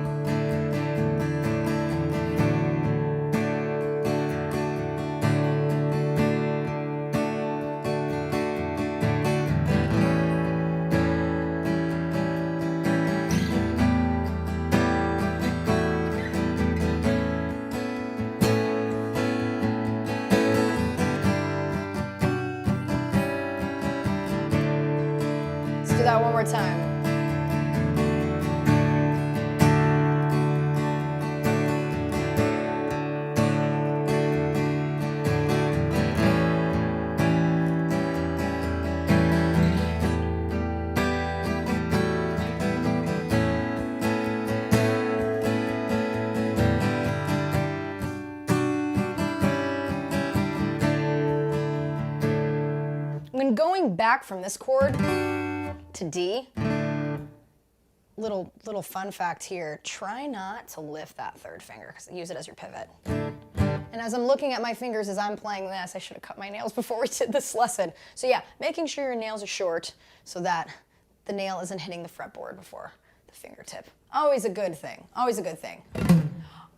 Let's do that one more time. When going back from this chord to D, little fun fact here, try not to lift that 3rd finger, because use it as your pivot. And as I'm looking at my fingers as I'm playing this, I should have cut my nails before we did this lesson. So yeah, making sure your nails are short so that the nail isn't hitting the fretboard before the fingertip. Always a good thing, always a good thing.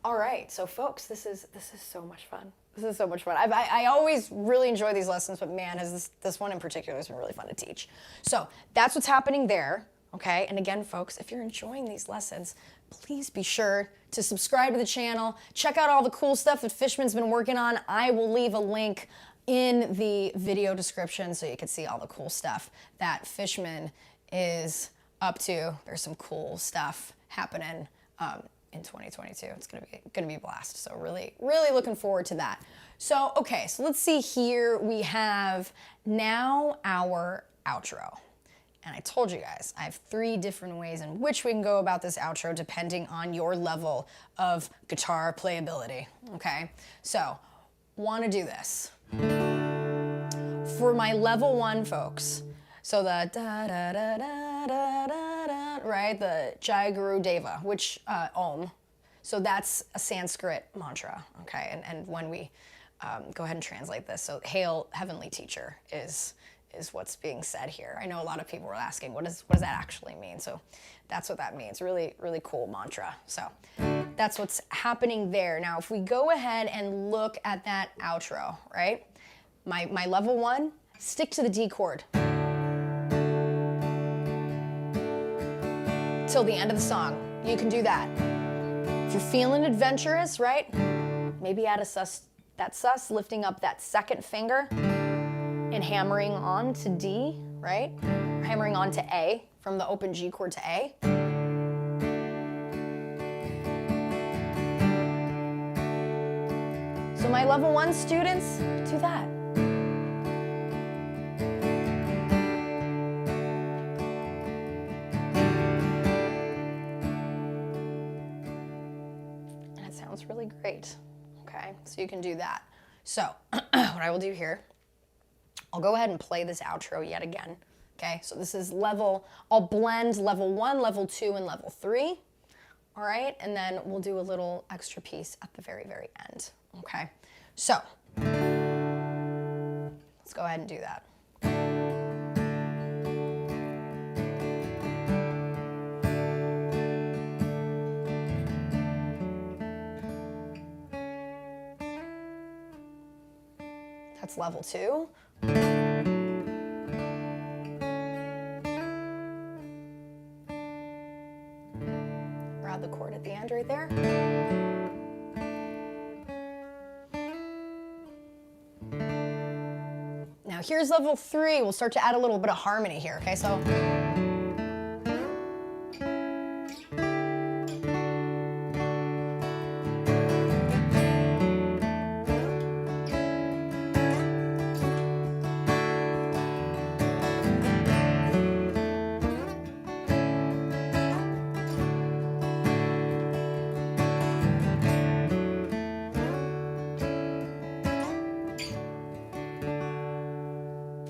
All right, so folks, this is so much fun. This is so much fun. I always really enjoy these lessons, but man, this one in particular has been really fun to teach. So that's what's happening there, okay? And again, folks, if you're enjoying these lessons, please be sure to subscribe to the channel. Check out all the cool stuff that Fishman's been working on. I will leave a link in the video description so you can see all the cool stuff that Fishman is up to. There's some cool stuff happening in 2022. It's gonna be a blast. So really looking forward to that. So okay, so let's see here. We have now our outro. And I told you guys, I have 3 different ways in which we can go about this outro depending on your level of guitar playability, okay? So, wanna do this. For my level 1 folks, so the da-da-da-da-da-da-da, right? The Jai Guru Deva, which, Om. So that's a Sanskrit mantra, okay? And when we go ahead and translate this, so Hail Heavenly Teacher is what's being said here. I know a lot of people were asking, what does that actually mean? So that's what that means. Really cool mantra. So that's what's happening there. Now, if we go ahead and look at that outro, right? My level 1, stick to the D chord till the end of the song. You can do that. If you're feeling adventurous, right? Maybe add a sus, lifting up that 2nd finger and hammering on to D, right? Or hammering on to A, from the open G chord to A. So my level 1 students, do that. That's really great. Okay, so you can do that. So what I will do here, I'll go ahead and play this outro yet again. Okay, so this is I'll blend level 1, level 2, and level 3. All right, and then we'll do a little extra piece at the very, very end. Okay, so let's go ahead and do that. That's level 2. Grab the chord at the end right there. Now here's level 3. We'll start to add a little bit of harmony here, okay? So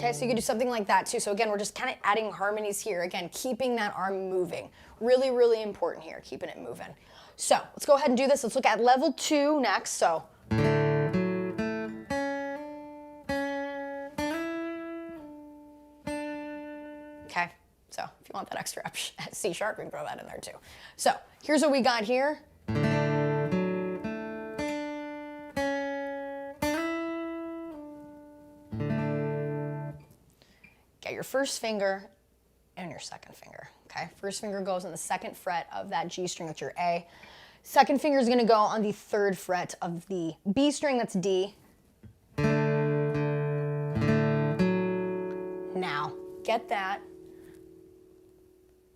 okay, so you can do something like that too. So again, we're just kind of adding harmonies here. Again, keeping that arm moving. Really, really important here, keeping it moving. So let's go ahead and do this. Let's look at level 2 next. So okay, so if you want that extra C sharp, we can throw that in there too. So here's what we got here. Get your first finger and your second finger, okay? First finger goes on the 2nd fret of that G string, that's your A. Second finger is gonna go on the 3rd fret of the B string, that's D. Now, get that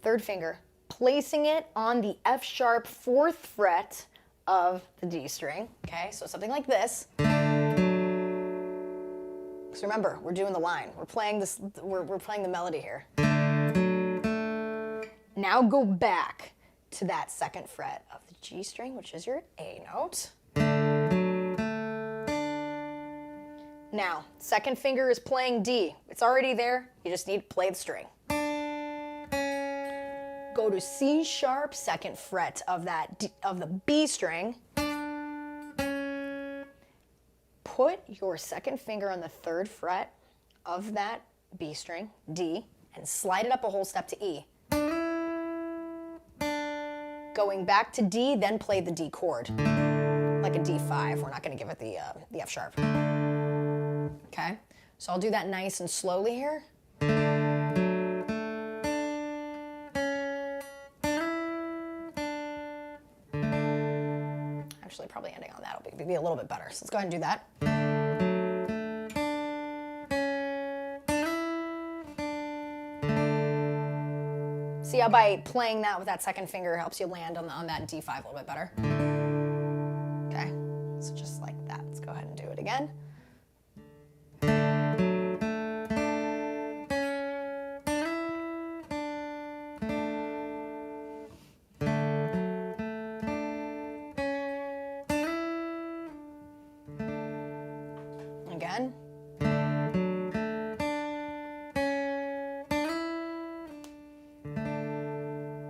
3rd finger, placing it on the F sharp 4th fret of the D string, okay? So something like this. So remember, we're doing the line. We're playing this. We're playing the melody here. Now go back to that 2nd fret of the G string, which is your A note. Now, 2nd finger is playing D. It's already there. You just need to play the string. Go to C sharp 2nd fret of the B string. Put your 2nd finger on the 3rd fret of that B string, D, and slide it up a whole step to E. Going back to D, then play the D chord, like a D5. We're not going to give it the F sharp. Okay, so I'll do that nice and slowly here. Actually, probably ending on that will be a little bit better. So let's go ahead and do that. See how by playing that with that 2nd finger helps you land on that D5 a little bit better? Okay, so just like that. Let's go ahead and do it again. Again.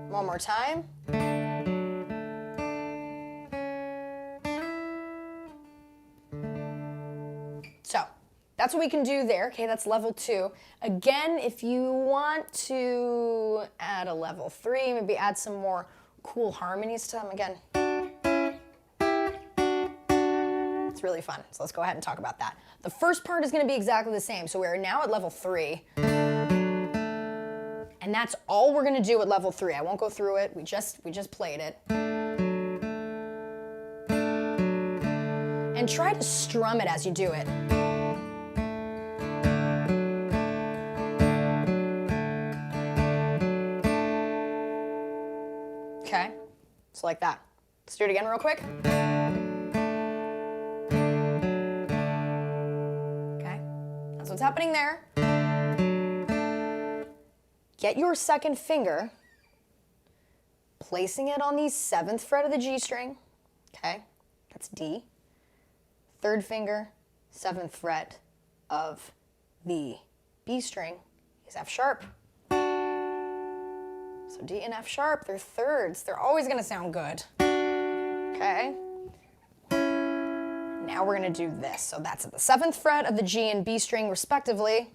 One more time. So that's what we can do there. Okay, that's level 2. Again, if you want to add a level 3, maybe add some more cool harmonies to them. Again, it's really fun. So let's go ahead and talk about that. The first part is going to be exactly the same. So we're now at level 3. And that's all we're going to do at level 3. I won't go through it. We just played it. And try to strum it as you do it. Okay, so like that. Let's do it again real quick. Okay, that's what's happening there. Get your 2nd finger, placing it on the 7th fret of the G string, okay? that's D. Third finger, 7th fret of the B string is F sharp. So D and F sharp, they're thirds. They're always gonna sound good. Okay? Now we're gonna do this. So that's at the 7th fret of the G and B string respectively.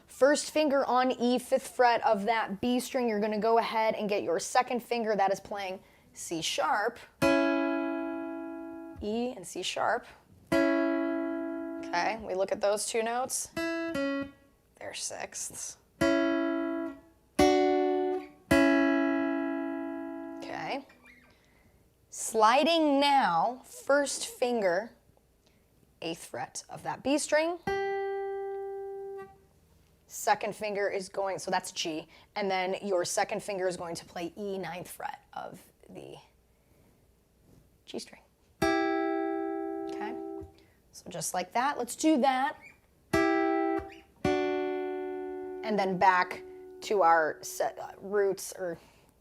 First finger on E, 5th fret of that B string, you're gonna go ahead and get your second finger that is playing C sharp. E and C sharp. Okay, we look at those two notes. They're sixths. Okay. Sliding now, first finger, 8th fret of that B string. Second finger is going, so that's G, and then your second finger is going to play E, 9th fret of the G string. Okay, so just like that, let's do that. And then back to our roots or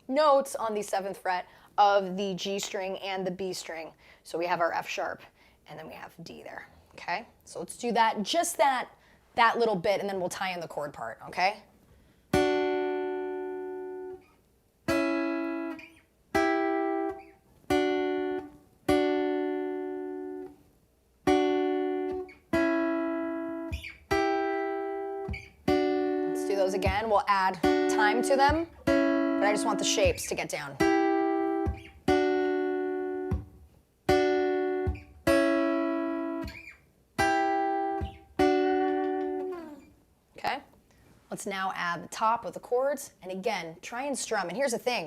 notes on the 7th fret of the G string and the B string. So we have our F sharp, and then we have D there, okay? So let's do that, just that little bit, and then we'll tie in the chord part, okay? Let's do those again. We'll add time to them, but I just want the shapes to get down. Let's now add the top with the chords, and again, try and strum. And here's the thing,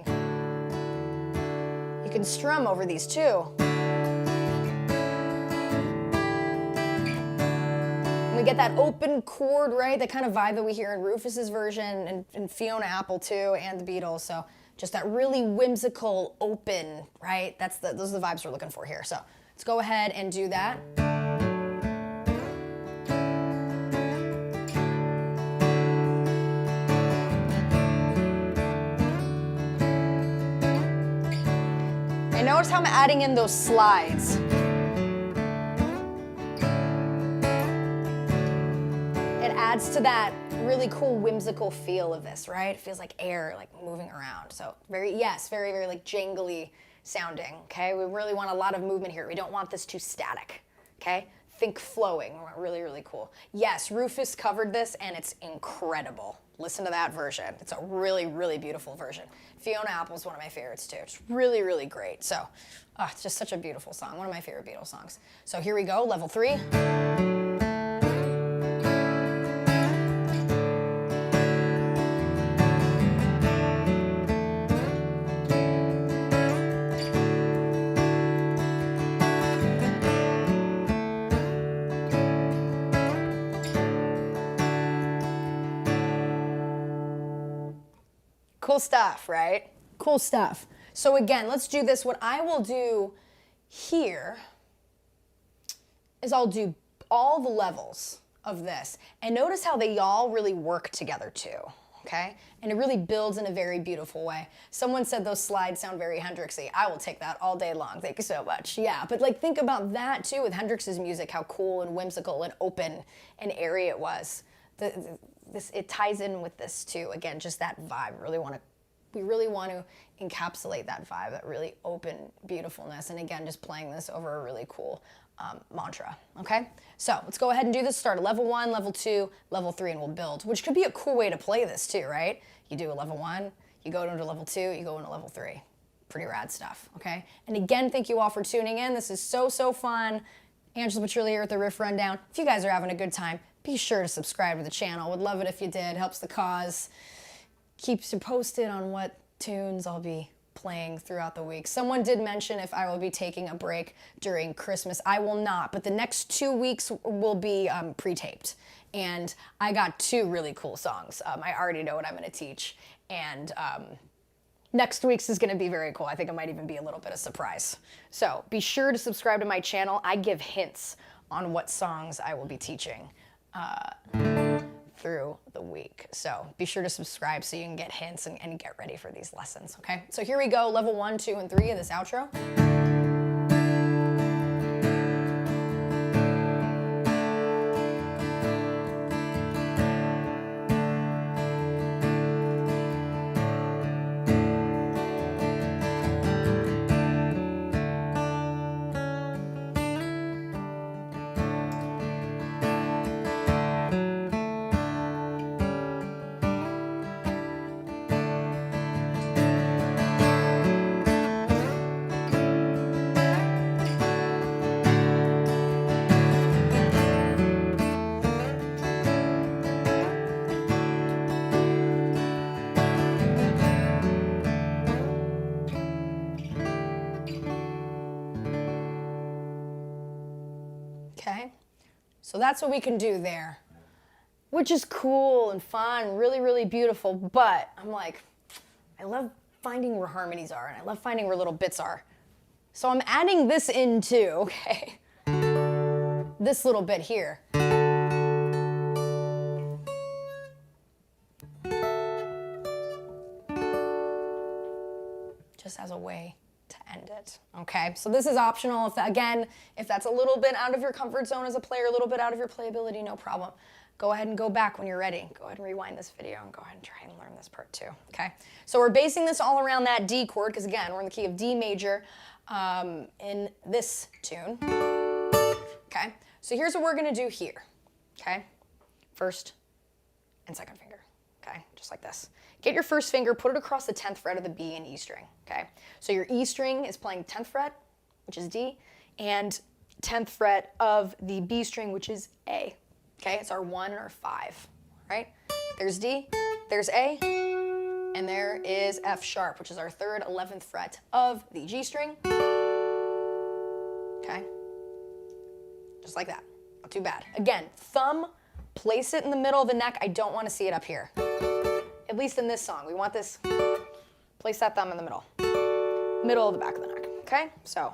you can strum over these too. And we get that open chord, right? The kind of vibe that we hear in Rufus's version and Fiona Apple too, and the Beatles. So just that really whimsical, open, right? Those are the vibes we're looking for here. So let's go ahead and do that. Notice how I'm adding in those slides. It adds to that really cool whimsical feel of this, right? It feels like air, like moving around. So very, very like jangly sounding, okay? We really want a lot of movement here. We don't want this too static, okay? Think flowing, really, really cool. Yes, Rufus covered this and it's incredible. Listen to that version. It's a really, really beautiful version. Fiona Apple's one of my favorites too. It's really, really great. So, it's just such a beautiful song. One of my favorite Beatles songs. So here we go, level 3. Cool stuff, right? Cool stuff. So again, let's do this. What I will do here is I'll do all the levels of this. And notice how they all really work together too, okay? And it really builds in a very beautiful way. Someone said those slides sound very Hendrixy. I will take that all day long. Thank you so much. Yeah, but like think about that too with Hendrix's music, how cool and whimsical and open and airy it was. It ties in with this too. Again, just that vibe. We really want to encapsulate that vibe, that really open beautifulness. And again, just playing this over a really cool mantra, okay? So let's go ahead and do this. Start at level 1, level 2, level 3, and we'll build, which could be a cool way to play this too, right? You do a level 1, you go into level 2, you go into level 3. Pretty rad stuff, okay? And again, thank you all for tuning in. This is so, so fun. Angela Petrilli here at the Riff Rundown. If you guys are having a good time, be sure to subscribe to the channel. Would love it if you did. Helps the cause. Keeps you posted on what tunes I'll be playing throughout the week. Someone did mention if I will be taking a break during Christmas. I will not, but the next 2 weeks will be pre-taped. And I got 2 really cool songs. I already know what I'm gonna teach. And next week's is gonna be very cool. I think it might even be a little bit of surprise. So be sure to subscribe to my channel. I give hints on what songs I will be teaching through the week. So be sure to subscribe so you can get hints and get ready for these lessons, okay? So here we go, level 1, 2, and 3 of this outro. So that's what we can do there, which is cool and fun, really, really beautiful. But I'm like, I love finding where harmonies are, and I love finding where little bits are. So I'm adding this in too, okay? This little bit here. Just as a way to end it, okay? So this is optional. If that's a little bit out of your comfort zone as a player, a little bit out of your playability, no problem. Go ahead and go back when you're ready. Go ahead and rewind this video and go ahead and try and learn this part too, okay? So we're basing this all around that D chord, because again, we're in the key of D major in this tune, okay? So here's what we're gonna do here, okay? First and second finger, okay? Just like this. Get your first finger, put it across the 10th fret of the B and E string, okay? So your E string is playing 10th fret, which is D, and 10th fret of the B string, which is A, okay? It's our 1 and our 5, right? There's D, there's A, and there is F sharp, which is our 3rd, 11th fret of the G string, okay? Just like that, not too bad. Again, thumb, place it in the middle of the neck. I don't want to see it up here. At least in this song, we want this, place that thumb in the middle of the back of the neck, okay? So,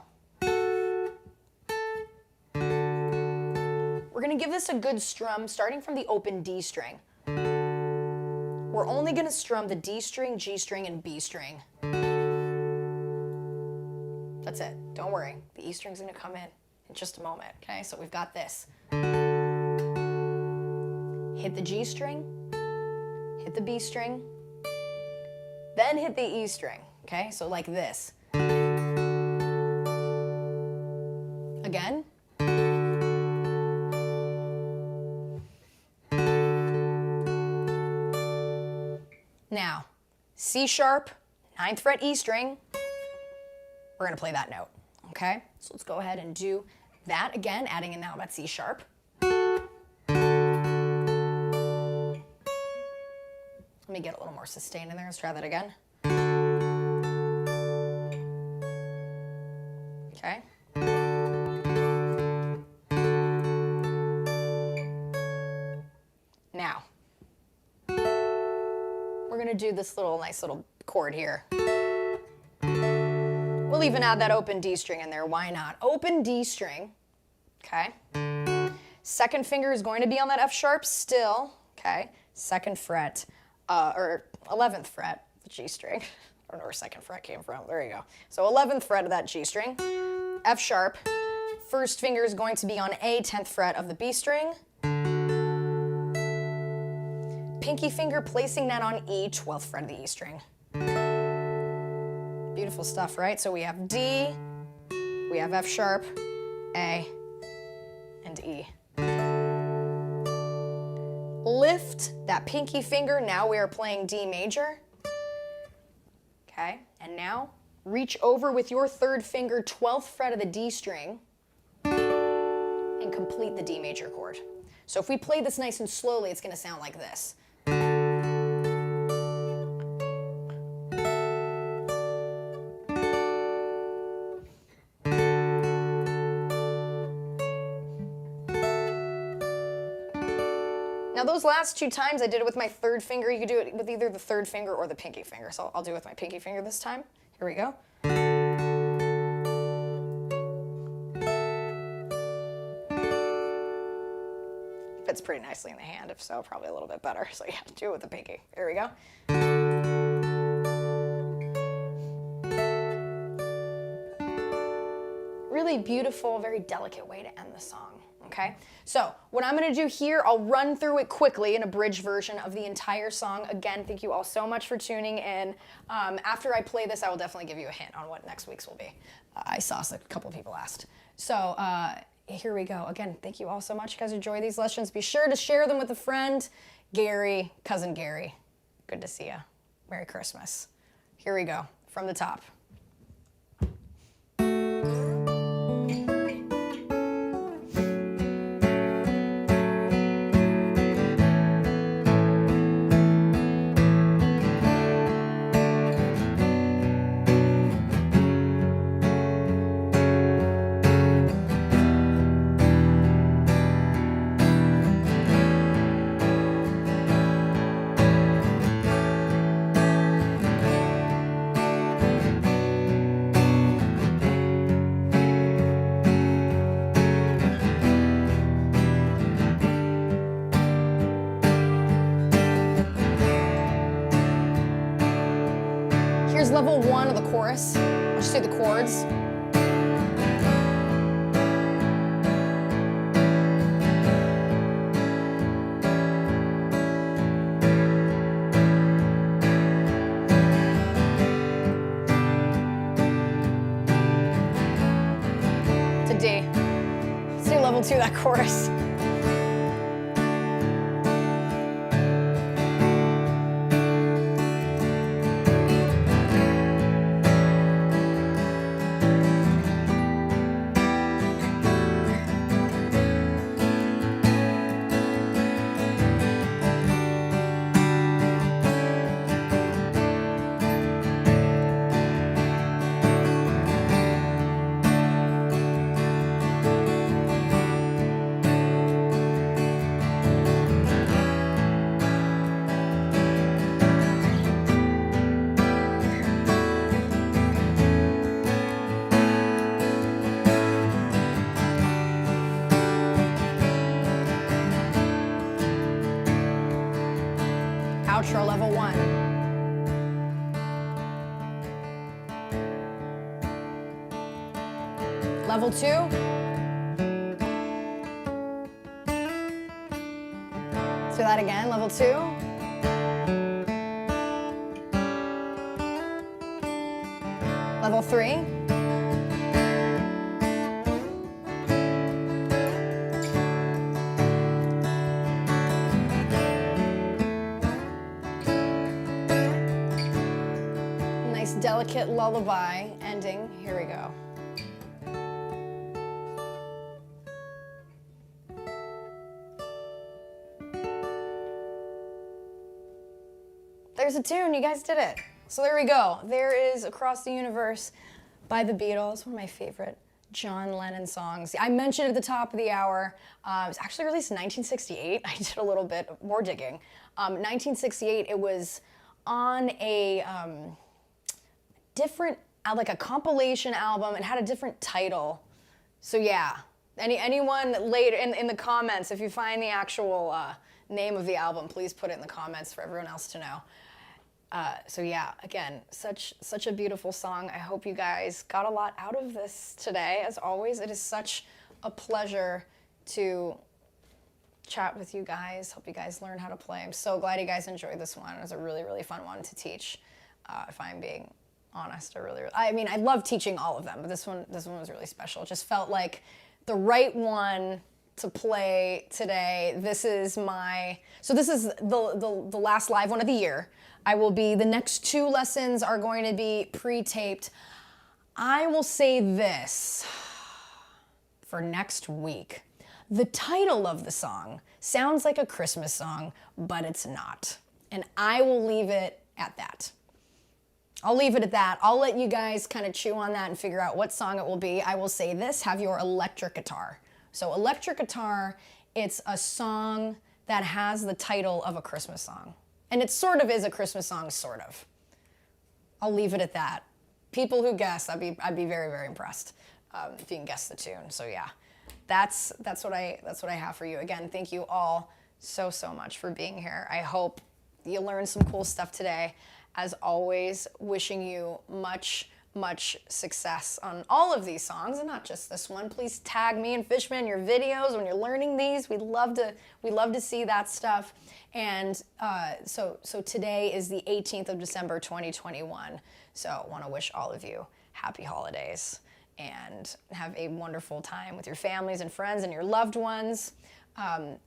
we're gonna give this a good strum starting from the open D string. We're only gonna strum the D string, G string, and B string. That's it, don't worry. The E string's gonna come in just a moment, okay? So we've got this. Hit the G string, hit the B string, then hit the E string, okay? So like this. Again. Now, C sharp, 9th fret E string, we're gonna play that note, okay? So let's go ahead and do that again, adding in now that C sharp. Let me get a little more sustain in there. Let's try that again. Okay. Now, we're gonna do this nice little chord here. We'll even add that open D string in there. Why not? Open D string, okay? Second finger is going to be on that F sharp still, okay? 2nd fret. Or 11th fret, the G string. I don't know where 2nd fret came from. There you go. So 11th fret of that G string, F sharp. First finger is going to be on A, 10th fret of the B string. Pinky finger placing that on E, 12th fret of the E string. Beautiful stuff, right? So we have D, we have F sharp, A, and E. Lift that pinky finger. Now we are playing D major. Okay, and now reach over with your 3rd finger, 12th fret of the D string, and complete the D major chord. So if we play this nice and slowly, it's going to sound like this. Now those last 2 times I did it with my 3rd finger. You could do it with either the 3rd finger or the pinky finger. So I'll do it with my pinky finger this time. Here we go. Fits pretty nicely in the hand. If so, probably a little bit better. So yeah, do it with the pinky. Here we go. Really beautiful, very delicate way to end the song. Okay, so what I'm going to do here, I'll run through it quickly in a bridge version of the entire song. Again, thank you all so much for tuning in. After I play this, I will definitely give you a hint on what next week's will be. I saw a couple of people asked. So here we go. Again, thank you all so much. You guys enjoy these lessons. Be sure to share them with a friend. Gary, cousin Gary, good to see you. Merry Christmas. Here we go, from the top. level 1 of the chorus. I'll just do the chords. To D. Let's do level 2, that chorus. Outro level 1. Level 2. Let's do that again, level 2. Level 3. Delicate lullaby ending. Here we go. There's a tune, you guys did it. So there we go. There is Across the Universe by the Beatles, one of my favorite John Lennon songs. I mentioned at the top of the hour, it was actually released in 1968. I did a little bit more digging. 1968, it was on a different, like a compilation album. It had a different title. So yeah, anyone later in the comments, if you find the actual name of the album, please put it in the comments for everyone else to know. So yeah, again, such a beautiful song. I hope you guys got a lot out of this today. As always, it is such a pleasure to chat with you guys. Hope you guys learn how to play. I'm so glad you guys enjoyed this one. It was a really, really fun one to teach, if I'm being honest. I mean, I love teaching all of them, but this one was really special. It just felt like the right one to play today. This is the last live one of the year. The next 2 lessons are going to be pre-taped. I will say this for next week. The title of the song sounds like a Christmas song, but it's not. And I will leave it at that. I'll leave it at that. I'll let you guys kind of chew on that and figure out what song it will be. I will say this, have your electric guitar. So electric guitar, it's a song that has the title of a Christmas song. And it sort of is a Christmas song, sort of. I'll leave it at that. People who guess, I'd be very, very impressed if you can guess the tune. So yeah, that's what I have for you. Again, thank you all so much for being here. I hope you learned some cool stuff today. As always, wishing you much success on all of these songs, and not just this one. Please tag me and Fishman in your videos when you're learning these. We love to see that stuff. And so today is the 18th of December, 2021. So I want to wish all of you happy holidays and have a wonderful time with your families and friends and your loved ones.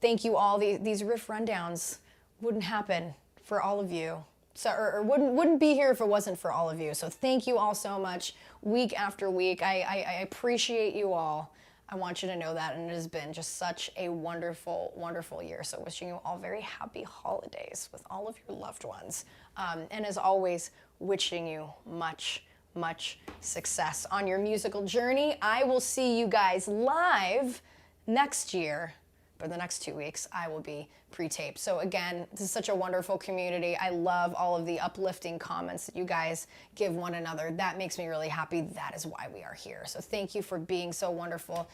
Thank you all. These riff rundowns wouldn't happen for all of you. So, or wouldn't be here if it wasn't for all of you. So thank you all so much, week after week. I appreciate you all. I want you to know that, and it has been just such a wonderful, wonderful year. So wishing you all very happy holidays with all of your loved ones. And as always, wishing you much success on your musical journey. I will see you guys live next year. For the next 2 weeks, I will be pre-taped. So again, this is such a wonderful community. I love all of the uplifting comments that you guys give one another. That makes me really happy. That is why we are here. So thank you for being so wonderful,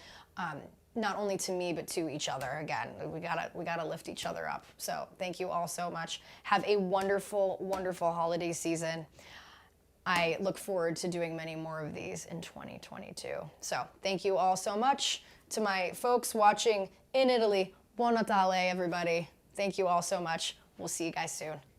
not only to me, but to each other. Again, we gotta lift each other up. So thank you all so much. Have a wonderful, wonderful holiday season. I look forward to doing many more of these in 2022. So thank you all so much. To my folks watching in Italy, buon Natale, everybody. Thank you all so much. We'll see you guys soon.